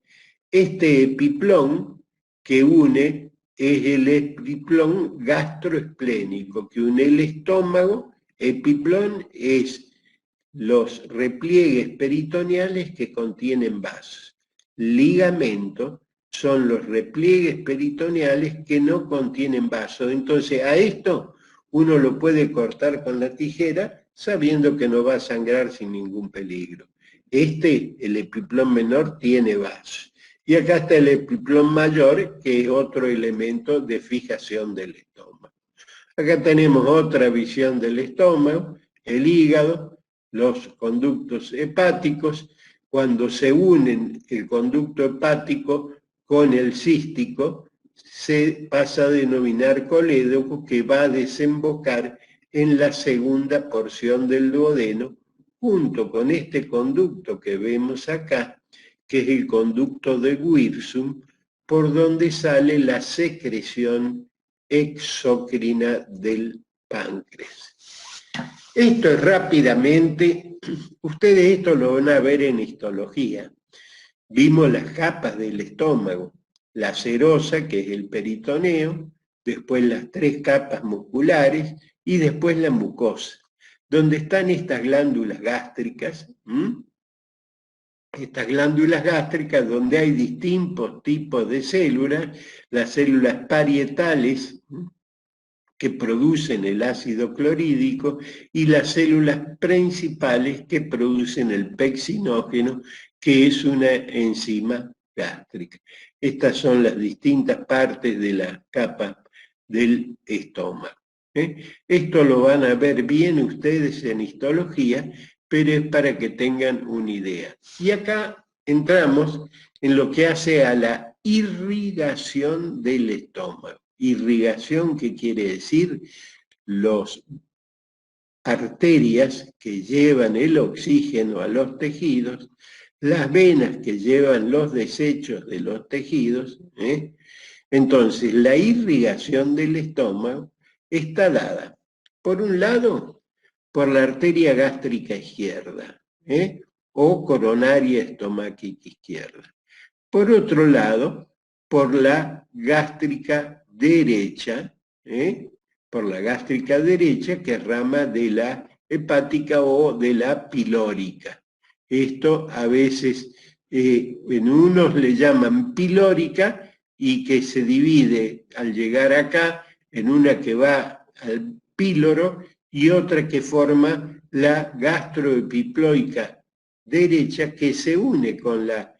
este epiplón que une es el epiplón gastroesplénico, que une el estómago. Epiplón es los repliegues peritoneales que contienen vasos. Ligamento son los repliegues peritoneales que no contienen vasos. Entonces, a esto uno lo puede cortar con la tijera sabiendo que no va a sangrar sin ningún peligro. El epiplón menor, tiene vasos. Y acá está el epiplón mayor, que es otro elemento de fijación del estómago. Acá tenemos otra visión del estómago, el hígado, los conductos hepáticos. Cuando se unen el conducto hepático con el cístico, se pasa a denominar colédoco, que va a desembocar en la segunda porción del duodeno, junto con este conducto que vemos acá, que es el conducto de Wirsum, por donde sale la secreción exocrina del páncreas. Esto es rápidamente, ustedes esto lo van a ver en histología. Vimos las capas del estómago, la serosa, que es el peritoneo, después las 3 capas musculares y después la mucosa, donde están estas glándulas gástricas, estas glándulas gástricas donde hay distintos tipos de células, las células parietales, que producen el ácido clorhídrico, y las células principales que producen el pexinógeno, que es una enzima gástrica. Estas son las distintas partes de la capa del estómago. Esto lo van a ver bien ustedes en histología, pero es para que tengan una idea. Y acá entramos en lo que hace a la irrigación del estómago. Irrigación, ¿qué quiere decir? Las arterias que llevan el oxígeno a los tejidos, las venas que llevan los desechos de los tejidos. Entonces, la irrigación del estómago está dada, por un lado, por la arteria gástrica izquierda, o coronaria estomáquica izquierda. Por otro lado, por la gástrica derecha, que es rama de la hepática o de la pilórica. Esto a veces en unos le llaman pilórica, y que se divide al llegar acá en una que va al píloro y otra que forma la gastroepiploica derecha, que se une con la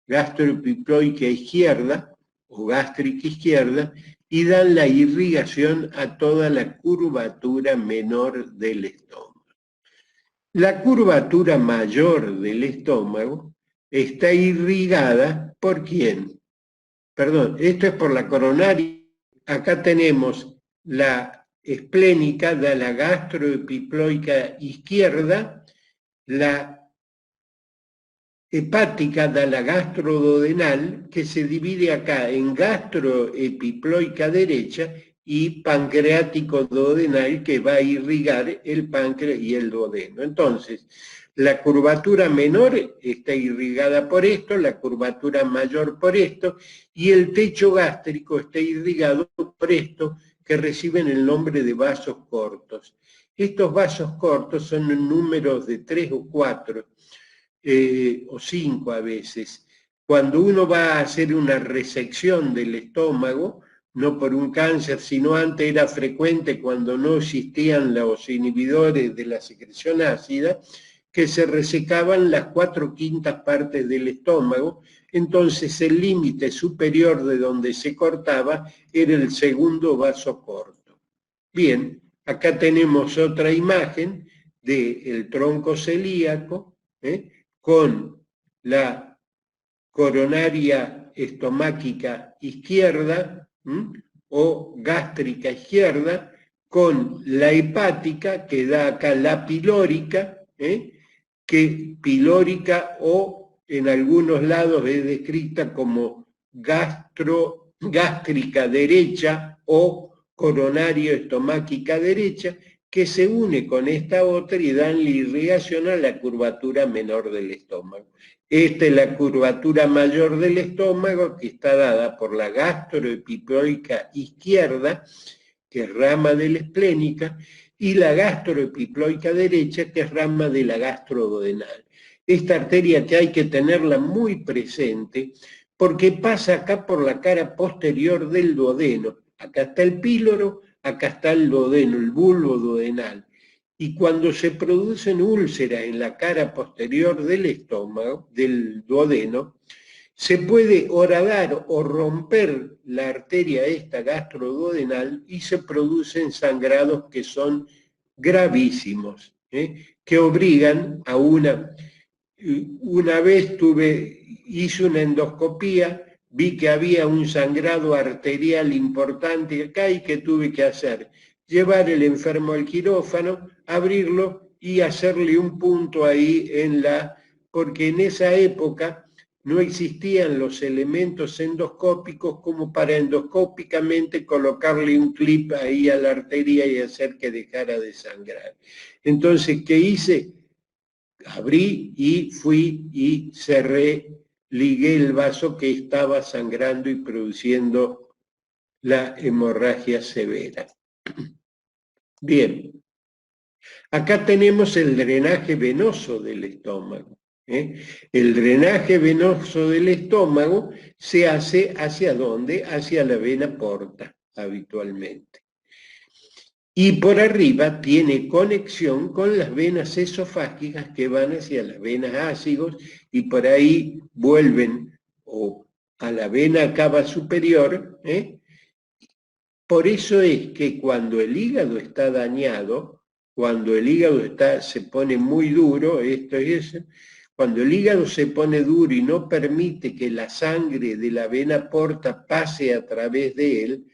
gastroepiploica izquierda o gástrica izquierda, y dan la irrigación a toda la curvatura menor del estómago. La curvatura mayor del estómago está irrigada ¿por quién? Perdón, esto es por la coronaria. Acá tenemos la esplénica de la gastroepiploica izquierda, la hepática da la gastroduodenal, que se divide acá en gastroepiploica derecha y pancreático duodenal, que va a irrigar el páncreas y el duodeno. Entonces, la curvatura menor está irrigada por esto, la curvatura mayor por esto, y el techo gástrico está irrigado por esto, que reciben el nombre de vasos cortos. Estos vasos cortos son en números de 3 o 4, o 5 a veces. Cuando uno va a hacer una resección del estómago, no por un cáncer, sino antes era frecuente cuando no existían los inhibidores de la secreción ácida, que se resecaban las 4/5 partes del estómago. Entonces el límite superior de donde se cortaba era el segundo vaso corto. Bien, Acá tenemos otra imagen del tronco celíaco, con la coronaria estomáquica izquierda, o gástrica izquierda, con la hepática, que da acá la pilórica, que pilórica o en algunos lados es descrita como gástrica derecha o coronario estomáquica derecha, que se une con esta otra y dan la irrigación a la curvatura menor del estómago. Esta es la curvatura mayor del estómago, que está dada por la gastroepiploica izquierda, que es rama de la esplénica, y la gastroepiploica derecha, que es rama de la gastroduodenal. Esta arteria que hay que tenerla muy presente, porque pasa acá por la cara posterior del duodeno. Acá está el píloro, acá está el duodeno, el bulbo duodenal. Y cuando se producen úlceras en la cara posterior del estómago, del duodeno, se puede horadar o romper la arteria esta gastroduodenal y se producen sangrados que son gravísimos, que obligan a una vez hice una endoscopía, vi que había un sangrado arterial importante acá y que tuve que hacer, llevar el enfermo al quirófano, abrirlo y hacerle un punto ahí porque en esa época no existían los elementos endoscópicos como para endoscópicamente colocarle un clip ahí a la arteria y hacer que dejara de sangrar. Entonces, ¿qué hice? Abrí y fui y cerré, ligué el vaso que estaba sangrando y produciendo la hemorragia severa. Bien, acá tenemos el drenaje venoso del estómago. El drenaje venoso del estómago se hace ¿hacia dónde? Hacia la vena porta, habitualmente. Y por arriba tiene conexión con las venas esofágicas que van hacia las venas ácidos y por ahí vuelven a la vena cava superior. Por eso es que cuando el hígado está dañado, cuando el hígado se pone muy duro, cuando el hígado se pone duro y no permite que la sangre de la vena porta pase a través de él,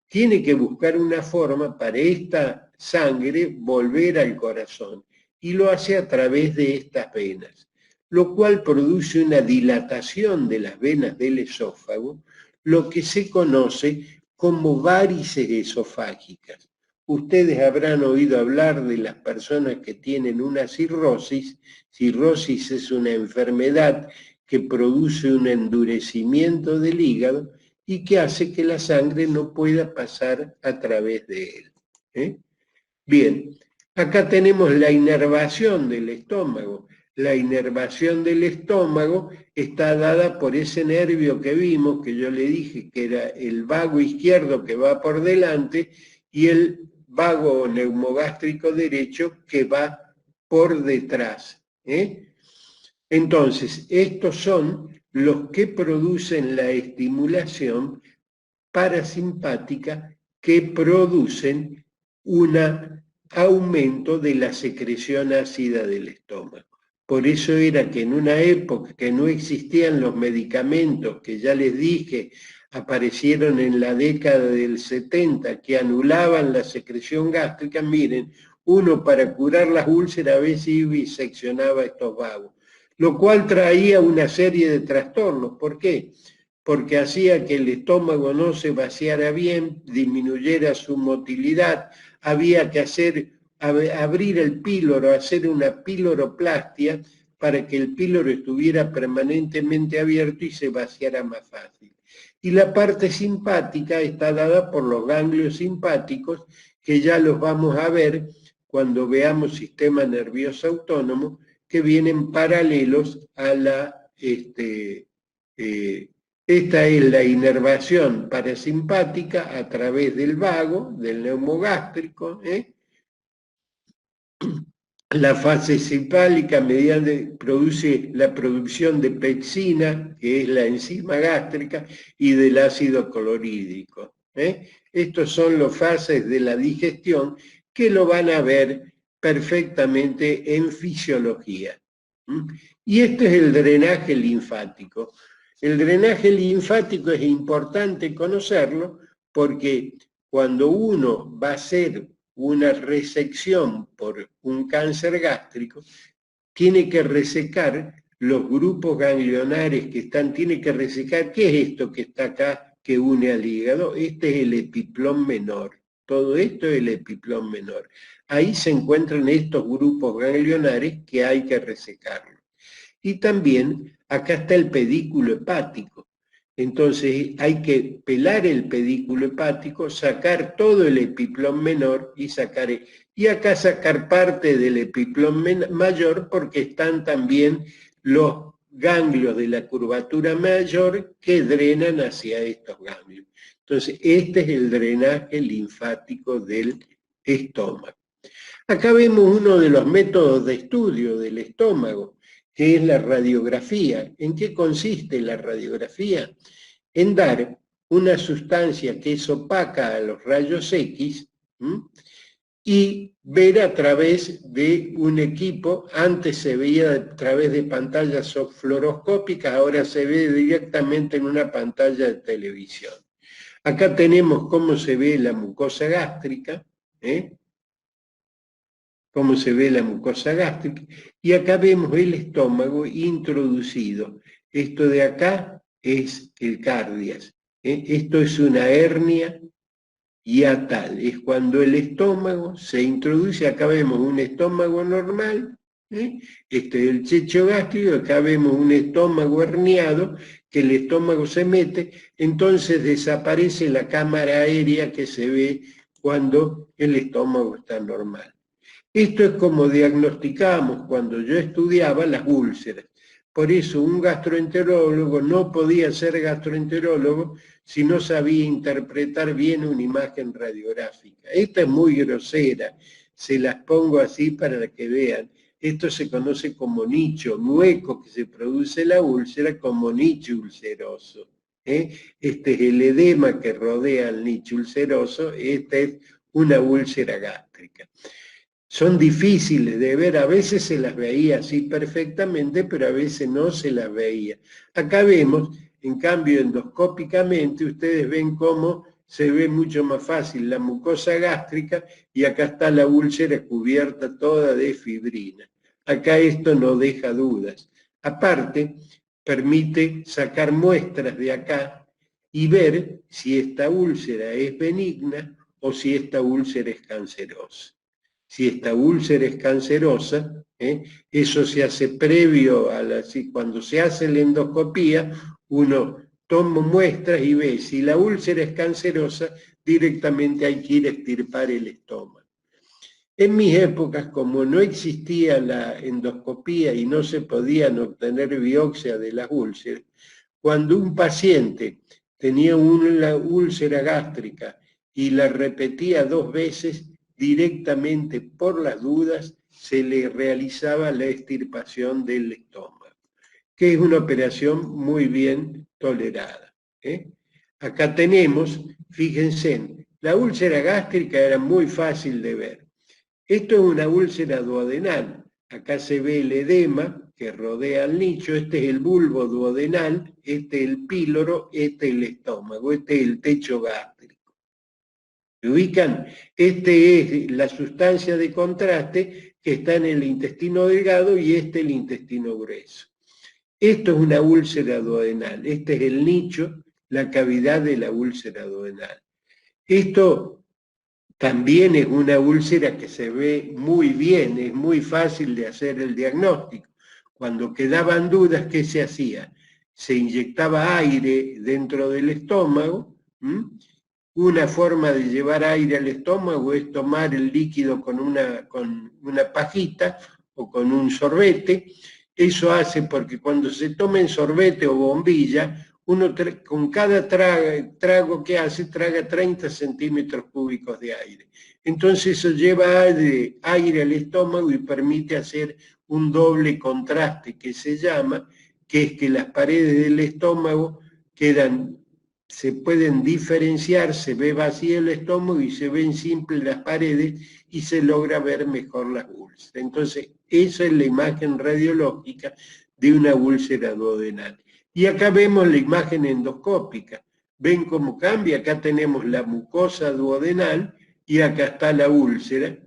tiene que buscar una forma para esta sangre volver al corazón y lo hace a través de estas venas, lo cual produce una dilatación de las venas del esófago, lo que se conoce como varices esofágicas. Ustedes habrán oído hablar de las personas que tienen una cirrosis. Cirrosis es una enfermedad que produce un endurecimiento del hígado y que hace que la sangre no pueda pasar a través de él. Bien, acá tenemos la inervación del estómago. La inervación del estómago está dada por ese nervio que vimos, que yo le dije que era el vago izquierdo que va por delante y el vago neumogástrico derecho que va por detrás. Entonces, estos son los que producen la estimulación parasimpática que producen un aumento de la secreción ácida del estómago. Por eso era que en una época que no existían los medicamentos, que ya les dije, aparecieron en la década del 70, que anulaban la secreción gástrica, miren, uno para curar las úlceras a veces iba y seccionaba estos vagos, lo cual traía una serie de trastornos. ¿Por qué? Porque hacía que el estómago no se vaciara bien, disminuyera su motilidad, había que abrir el píloro, hacer una piloroplastia para que el píloro estuviera permanentemente abierto y se vaciara más fácil. Y la parte simpática está dada por los ganglios simpáticos, que ya los vamos a ver cuando veamos sistema nervioso autónomo, que vienen paralelos a la... esta es la inervación parasimpática a través del vago, del neumogástrico. La fase cefálica produce la producción de pexina, que es la enzima gástrica, y del ácido clorhídrico. Estos son las fases de la digestión que lo van a ver perfectamente en fisiología. Y este es el drenaje linfático. El drenaje linfático es importante conocerlo porque cuando uno va a hacer una resección por un cáncer gástrico, tiene que resecar los grupos ganglionares que están, tiene que resecar, ¿qué es esto que está acá que une al hígado? Este es el epiplón menor. Todo esto es el epiplón menor. Ahí se encuentran estos grupos ganglionares que hay que resecarlos. Y también acá está el pedículo hepático. Entonces hay que pelar el pedículo hepático, sacar todo el epiplón menor y acá sacar parte del epiplón mayor porque están también los ganglios de la curvatura mayor que drenan hacia estos ganglios. Entonces este es el drenaje linfático del estómago. Acá vemos uno de los métodos de estudio del estómago, que es la radiografía. ¿En qué consiste la radiografía? En dar una sustancia que es opaca a los rayos X y ver a través de un equipo, antes se veía a través de pantallas fluoroscópicas, ahora se ve directamente en una pantalla de televisión. Acá tenemos cómo se ve la mucosa gástrica, cómo se ve la mucosa gástrica, y acá vemos el estómago introducido. Esto de acá es el cardias. Esto es una hernia hiatal, es cuando el estómago se introduce, acá vemos un estómago normal, este es el checho gástrico, acá vemos un estómago herniado, que el estómago se mete, entonces desaparece la cámara aérea que se ve cuando el estómago está normal. Esto es como diagnosticábamos cuando yo estudiaba las úlceras. Por eso un gastroenterólogo no podía ser gastroenterólogo si no sabía interpretar bien una imagen radiográfica. Esta es muy grosera, se las pongo así para que vean. Esto se conoce como nicho, hueco que se produce la úlcera como nicho ulceroso. Este es el edema que rodea al nicho ulceroso, esta es una úlcera gástrica. Son difíciles de ver, a veces se las veía así perfectamente, pero a veces no se las veía. Acá vemos, en cambio endoscópicamente, ustedes ven cómo se ve mucho más fácil la mucosa gástrica y acá está la úlcera cubierta toda de fibrina. Acá esto no deja dudas. Aparte, permite sacar muestras de acá y ver si esta úlcera es benigna o si esta úlcera es cancerosa. Si esta úlcera es cancerosa, eso se hace previo a cuando se hace la endoscopía, uno toma muestras y ve si la úlcera es cancerosa, directamente hay que ir a extirpar el estómago. En mis épocas, como no existía la endoscopía y no se podían obtener biopsia de las úlceras, cuando un paciente tenía una úlcera gástrica y la repetía 2 veces, directamente por las dudas se le realizaba la extirpación del estómago, que es una operación muy bien tolerada. Acá tenemos, fíjense, la úlcera gástrica era muy fácil de ver. Esto es una úlcera duodenal. Acá se ve el edema que rodea el nicho, este es el bulbo duodenal, este es el píloro, este es el estómago, este es el techo gástrico. ¿Se ubican? Este es la sustancia de contraste que está en el intestino delgado y este el intestino grueso. Esto es una úlcera duodenal, este es el nicho, la cavidad de la úlcera duodenal. Esto también es una úlcera que se ve muy bien, es muy fácil de hacer el diagnóstico. Cuando quedaban dudas, ¿qué se hacía? Se inyectaba aire dentro del estómago. Una forma de llevar aire al estómago es tomar el líquido con una pajita o con un sorbete. Eso hace porque cuando se toma en sorbete o bombilla, uno con cada trago que hace, traga 30 centímetros cúbicos de aire. Entonces eso lleva aire al estómago y permite hacer un doble contraste que se llama, que es que las paredes del estómago quedan se pueden diferenciar, se ve vacío el estómago y se ven simples las paredes y se logra ver mejor las úlceras. Entonces, esa es la imagen radiológica de una úlcera duodenal. Y acá vemos la imagen endoscópica. ¿Ven cómo cambia? Acá tenemos la mucosa duodenal y acá está la úlcera,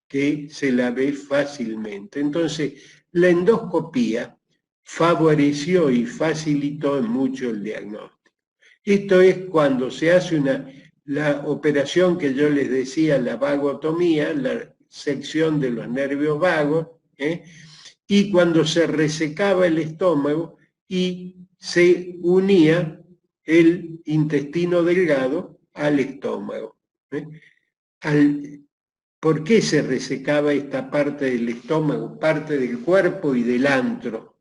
que se la ve fácilmente. Entonces, la endoscopía favoreció y facilitó mucho el diagnóstico. Esto es cuando se hace la operación que yo les decía, la vagotomía, la sección de los nervios vagos, y cuando se resecaba el estómago y se unía el intestino delgado al estómago. ¿Por qué se resecaba esta parte del estómago, parte del cuerpo y del antro?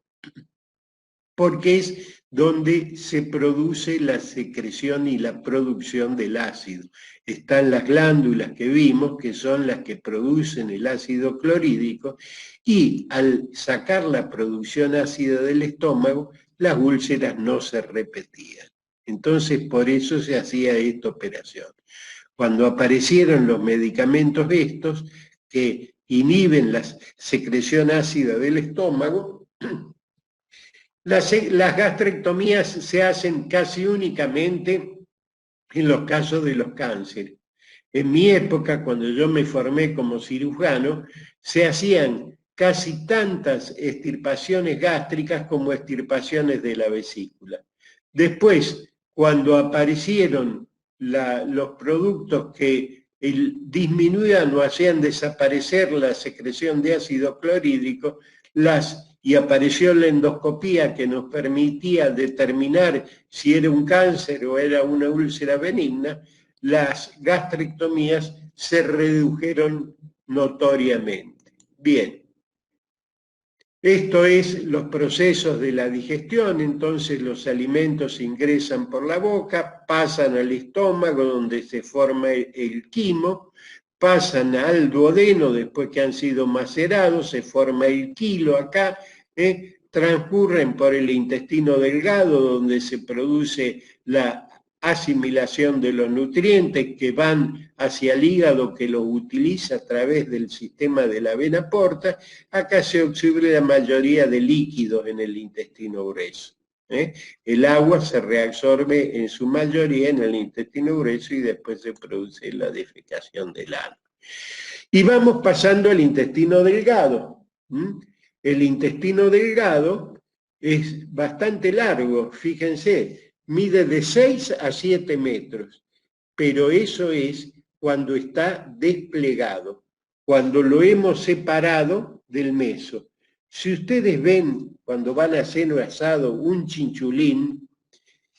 Porque es donde se produce la secreción y la producción del ácido. Están las glándulas que vimos, que son las que producen el ácido clorhídrico, y al sacar la producción ácida del estómago, las úlceras no se repetían. Entonces, por eso se hacía esta operación. Cuando aparecieron los medicamentos estos, que inhiben la secreción ácida del estómago, las gastrectomías se hacen casi únicamente en los casos de los cánceres. En mi época, cuando yo me formé como cirujano, se hacían casi tantas extirpaciones gástricas como extirpaciones de la vesícula. Después, cuando aparecieron los productos que disminuían o hacían desaparecer la secreción de ácido clorhídrico, y apareció la endoscopía que nos permitía determinar si era un cáncer o era una úlcera benigna, las gastrectomías se redujeron notoriamente. Bien, esto es los procesos de la digestión. Entonces los alimentos ingresan por la boca, pasan al estómago donde se forma el quimo, pasan al duodeno después que han sido macerados, se forma el quilo acá, transcurren por el intestino delgado donde se produce la asimilación de los nutrientes que van hacia el hígado que los utiliza a través del sistema de la vena porta. Acá se absorbe la mayoría de líquidos en el intestino grueso. El agua se reabsorbe en su mayoría en el intestino grueso y después se produce la defecación del ano. Y vamos pasando al intestino delgado. El intestino delgado es bastante largo, fíjense, mide de 6 a 7 metros, pero eso es cuando está desplegado, cuando lo hemos separado del meso. Si ustedes ven cuando van a hacer un asado un chinchulín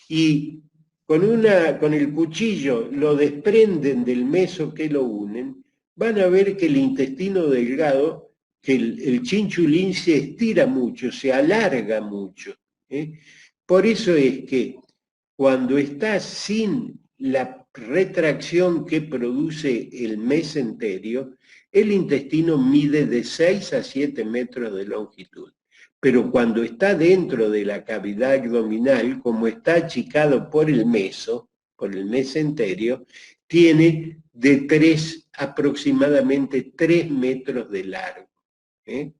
y con el cuchillo lo desprenden del meso que lo unen, van a ver que el intestino delgado, que el chinchulín se estira mucho, se alarga mucho. Por eso es que cuando está sin la retracción que produce el mesenterio, el intestino mide de 6 a 7 metros de longitud. Pero cuando está dentro de la cavidad abdominal, como está achicado por el mesenterio, tiene de aproximadamente 3 metros de largo.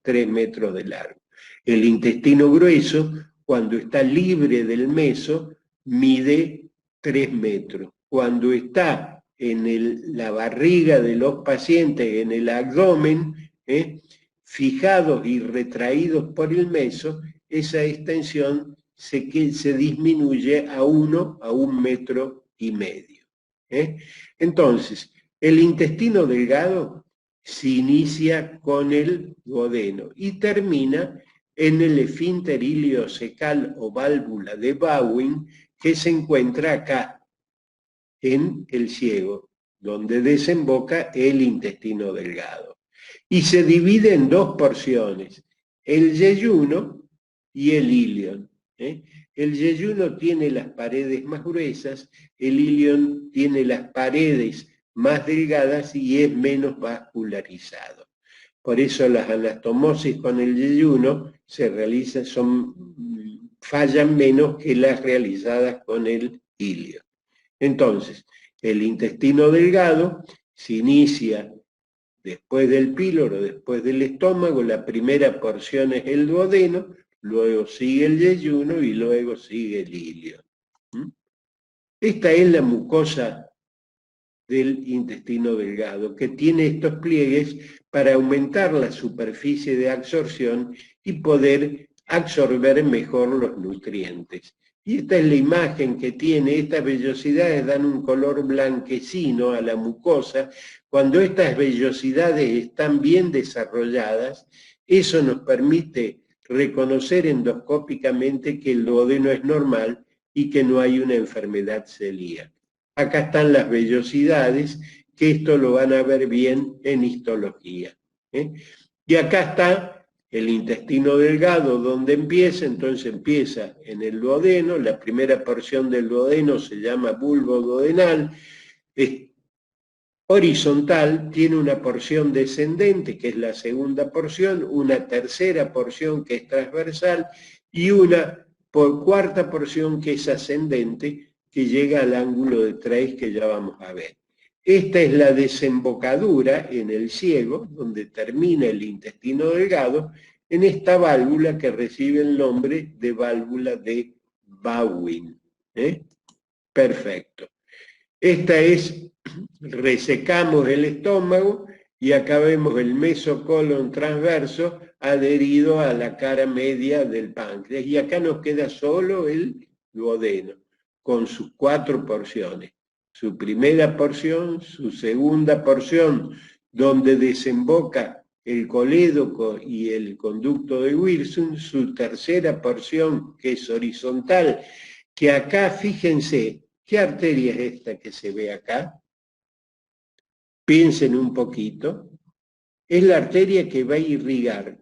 3 metros de largo. El intestino grueso, cuando está libre del meso, mide 3 metros. Cuando está en la barriga de los pacientes, en el abdomen, fijados y retraídos por el meso, esa extensión se disminuye a 1 a 1,5 metros. Entonces, el intestino delgado se inicia con el duodeno y termina en el esfínter ileocecal o válvula de Bowen, que se encuentra acá, en el ciego, donde desemboca el intestino delgado. Y se divide en dos porciones, el yeyuno y el ilion. El yeyuno tiene las paredes más gruesas, el ilion tiene las paredes más delgadas y es menos vascularizado. Por eso las anastomosis con el yeyuno se realizan, son fallan menos que las realizadas con el ilio. Entonces, el intestino delgado se inicia después del píloro, después del estómago. La primera porción es el duodeno, luego sigue el yeyuno y luego sigue el ilio. Esta es la mucosa del intestino delgado, que tiene estos pliegues para aumentar la superficie de absorción y poder absorber mejor los nutrientes. Y esta es la imagen que tiene. Estas vellosidades dan un color blanquecino a la mucosa. Cuando estas vellosidades están bien desarrolladas, eso nos permite reconocer endoscópicamente que el duodeno es normal y que no hay una enfermedad celíaca. Acá están las vellosidades, que esto lo van a ver bien en histología. Y acá está el intestino delgado, donde empieza. Entonces empieza en el duodeno. La primera porción del duodeno se llama bulbo duodenal. Es horizontal, tiene una porción descendente, que es la segunda porción, una tercera porción que es transversal y una cuarta porción que es ascendente, que llega al ángulo de Treis, que ya vamos a ver. Esta es la desembocadura en el ciego, donde termina el intestino delgado, en esta válvula que recibe el nombre de válvula de Bowing. Perfecto. Esta es, resecamos el estómago y acá vemos el mesocolon transverso adherido a la cara media del páncreas. Y acá nos queda solo el duodeno, con sus 4 porciones. Su primera porción, su segunda porción, donde desemboca el colédoco y el conducto de Wilson, su tercera porción, que es horizontal, que acá, fíjense, ¿qué arteria es esta que se ve acá? Piensen un poquito. Es la arteria que va a irrigar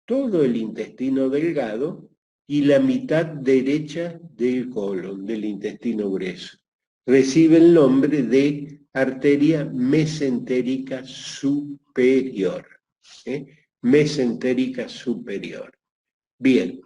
todo el intestino delgado y la mitad derecha del colon, del intestino grueso. Recibe el nombre de arteria mesentérica superior. Mesentérica superior. Bien,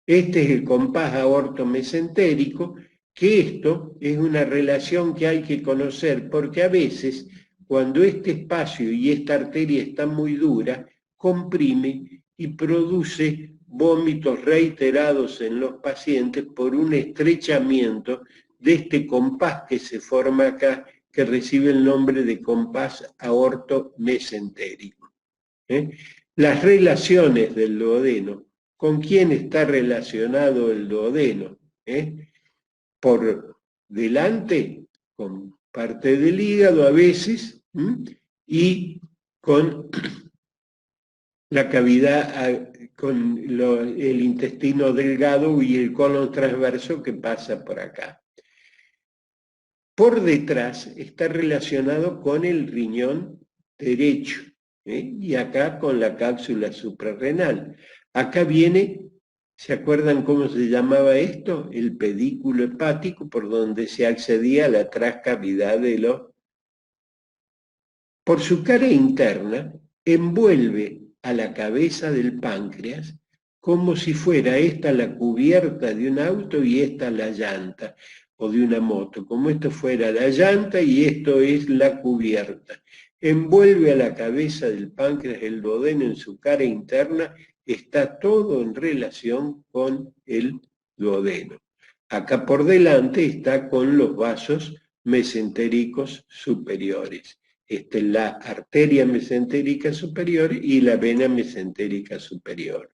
este es el compás aorto-mesentérico, que esto es una relación que hay que conocer, porque a veces, cuando este espacio y esta arteria está muy dura, comprime y produce vómitos reiterados en los pacientes por un estrechamiento de este compás que se forma acá, que recibe el nombre de compás aorto-mesentérico. Las relaciones del duodeno. ¿Con quién está relacionado el duodeno? Por delante, con parte del hígado a veces, y con la cavidad, con el intestino delgado y el colon transverso que pasa por acá. Por detrás está relacionado con el riñón derecho, y acá con la cápsula suprarrenal. Acá viene, ¿se acuerdan cómo se llamaba esto? El pedículo hepático, por donde se accedía a la transcavidad de los... Por su cara interna, envuelve a la cabeza del páncreas como si fuera esta la cubierta de un auto y esta la llanta, o de una moto, como esto fuera la llanta y esto es la cubierta. Envuelve a la cabeza del páncreas el duodeno en su cara interna, está todo en relación con el duodeno. Acá por delante está con los vasos mesentéricos superiores. Esta es la arteria mesentérica superior y la vena mesentérica superior.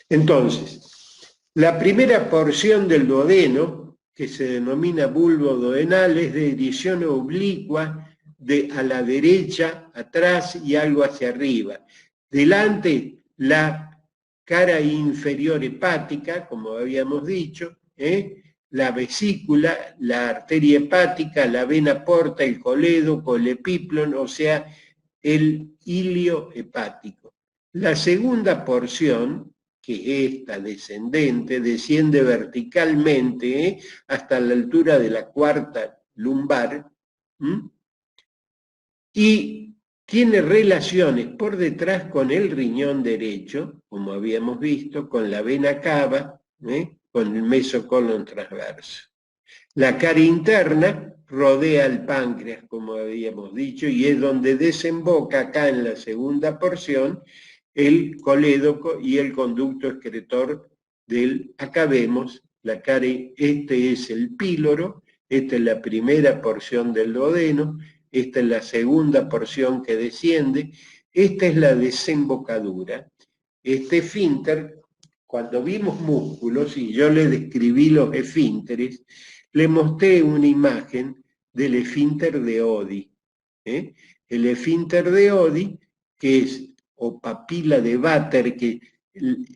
Entonces, la primera porción del duodeno, que se denomina bulbo duodenal, es de dirección oblicua a la derecha, atrás y algo hacia arriba. Delante, la cara inferior hepática, como habíamos dicho, la vesícula, la arteria hepática, la vena porta, el colédoco, el epíplon, o sea, el ilio hepático. La segunda porción, que esta descendente, desciende verticalmente hasta la altura de la cuarta lumbar, y tiene relaciones por detrás con el riñón derecho, como habíamos visto, con la vena cava, con el mesocolon transverso. La cara interna rodea el páncreas, como habíamos dicho, y es donde desemboca acá en la segunda porción el colédoco y el conducto excretor del, acá vemos, la cara, este es el píloro, esta es la primera porción del duodeno, esta es la segunda porción que desciende, esta es la desembocadura. Este esfínter, cuando vimos músculos, y yo le describí los esfínteres, le mostré una imagen del esfínter de Oddi. El esfínter de Oddi, que es, o papila de Vater, que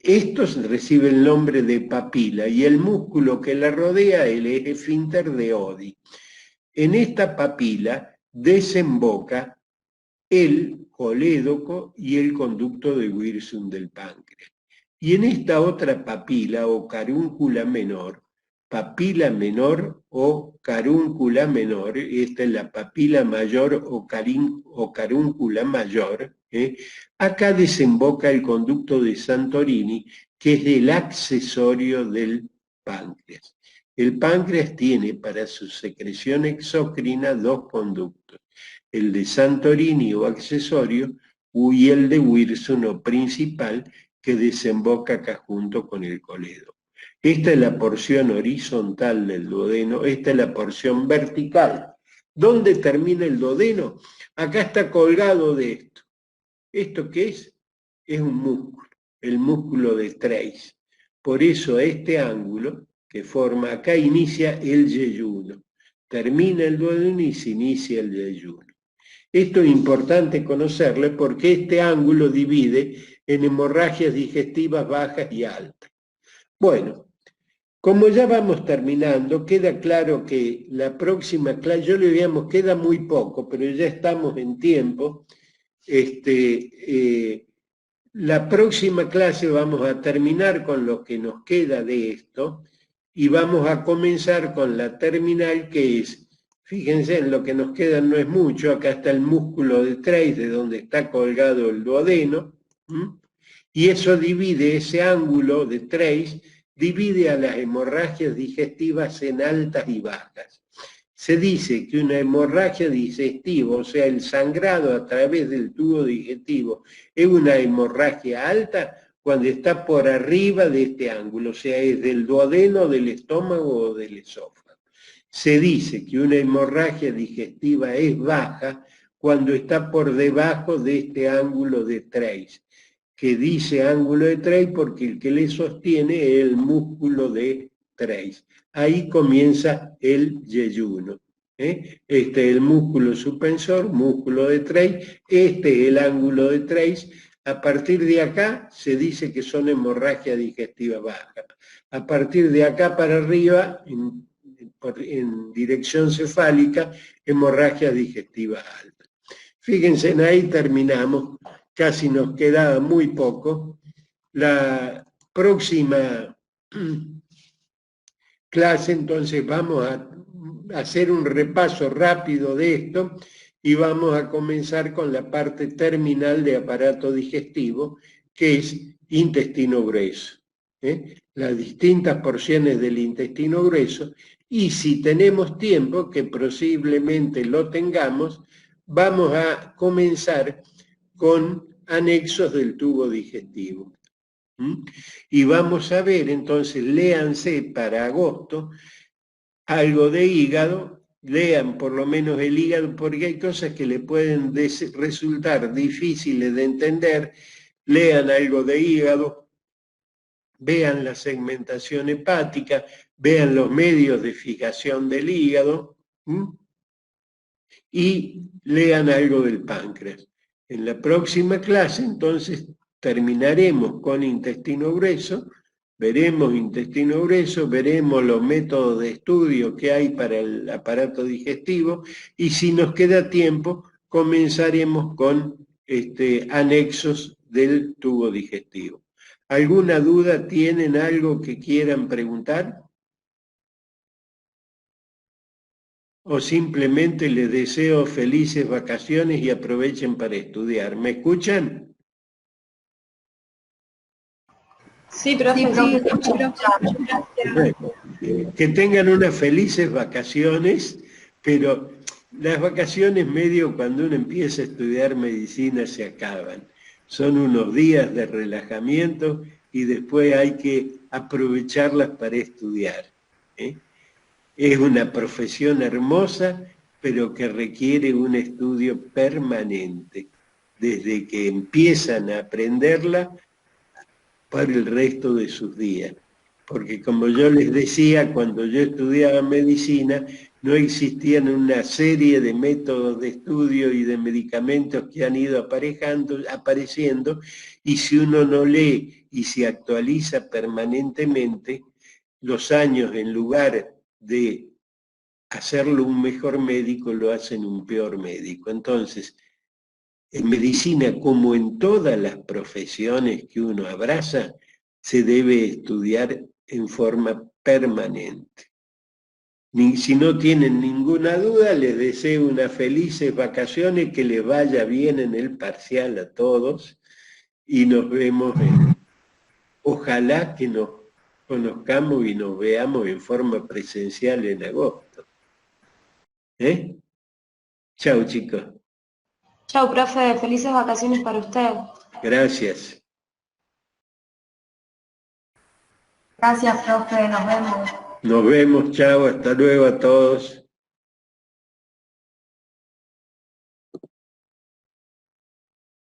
estos reciben el nombre de papila, y el músculo que la rodea el esfínter de Oddi. En esta papila desemboca el colédoco y el conducto de Wirsung del páncreas. Y en esta otra papila o carúncula menor o carúncula menor, esta es la papila mayor o carúncula mayor, acá desemboca el conducto de Santorini, que es el accesorio del páncreas. El páncreas tiene para su secreción exócrina dos conductos, el de Santorini o accesorio y el de Wirsung o principal, que desemboca acá junto con el colédoco. Esta es la porción horizontal del duodeno, esta es la porción vertical. ¿Dónde termina el duodeno? Acá está colgado de esto. ¿Esto qué es? Es un músculo, el músculo de Treis. Por eso este ángulo que forma acá inicia el yeyuno. Termina el duodeno y se inicia el yeyuno. Esto es importante conocerlo porque este ángulo divide en hemorragias digestivas bajas y altas. Bueno, como ya vamos terminando, queda claro que la próxima clase, yo le digamos, queda muy poco, pero ya estamos en tiempo. La próxima clase vamos a terminar con lo que nos queda de esto y vamos a comenzar con la terminal, que es, fíjense, en lo que nos queda no es mucho, acá está el músculo de Treis, de donde está colgado el duodeno, y eso divide, ese ángulo de Treis, divide a las hemorragias digestivas en altas y bajas. Se dice que una hemorragia digestiva, o sea, el sangrado a través del tubo digestivo, es una hemorragia alta cuando está por arriba de este ángulo, o sea, es del duodeno, del estómago o del esófago. Se dice que una hemorragia digestiva es baja cuando está por debajo de este ángulo de Treis, que dice ángulo de Treis porque el que le sostiene es el músculo de Treis. Ahí comienza el yeyuno. Este es el músculo suspensor, músculo de Treis, este es el ángulo de Treis. A partir de acá se dice que son hemorragia digestiva baja. A partir de acá para arriba, en dirección cefálica, hemorragia digestiva alta. Fíjense, ahí terminamos. Casi nos quedaba muy poco. La próxima clase, entonces, vamos a hacer un repaso rápido de esto y vamos a comenzar con la parte terminal de aparato digestivo, que es intestino grueso. Las distintas porciones del intestino grueso, y si tenemos tiempo, que posiblemente lo tengamos, vamos a comenzar con anexos del tubo digestivo. Y vamos a ver, entonces, léanse para agosto algo de hígado, lean por lo menos el hígado, porque hay cosas que le pueden resultar difíciles de entender. Lean algo de hígado, vean la segmentación hepática, vean los medios de fijación del hígado, y lean algo del páncreas. En la próxima clase, entonces, terminaremos con intestino grueso, veremos intestino grueso, veremos los métodos de estudio que hay para el aparato digestivo, y si nos queda tiempo, comenzaremos con anexos del tubo digestivo. ¿Alguna duda? ¿Tienen algo que quieran preguntar? ¿O simplemente les deseo felices vacaciones y aprovechen para estudiar? ¿Me escuchan? Sí, profe, sí, escucho. Bueno, que tengan unas felices vacaciones, pero las vacaciones medio cuando uno empieza a estudiar medicina se acaban. Son unos días de relajamiento y después hay que aprovecharlas para estudiar. ¿Eh? Es una profesión hermosa, pero que requiere un estudio permanente, desde que empiezan a aprenderla para el resto de sus días. Porque como yo les decía, cuando yo estudiaba medicina, no existían una serie de métodos de estudio y de medicamentos que han ido apareciendo, y si uno no lee y se actualiza permanentemente, los años en lugar de hacerlo un mejor médico, lo hacen un peor médico. Entonces, en medicina, como en todas las profesiones que uno abraza, se debe estudiar en forma permanente. Si no tienen ninguna duda, les deseo unas felices vacaciones, que les vaya bien en el parcial a todos y nos vemos ojalá que nos conozcamos y nos veamos en forma presencial en agosto. Chao, chicos. Chau, profe, felices vacaciones para usted. Gracias. Gracias, profe, nos vemos. Nos vemos, chao, hasta luego a todos.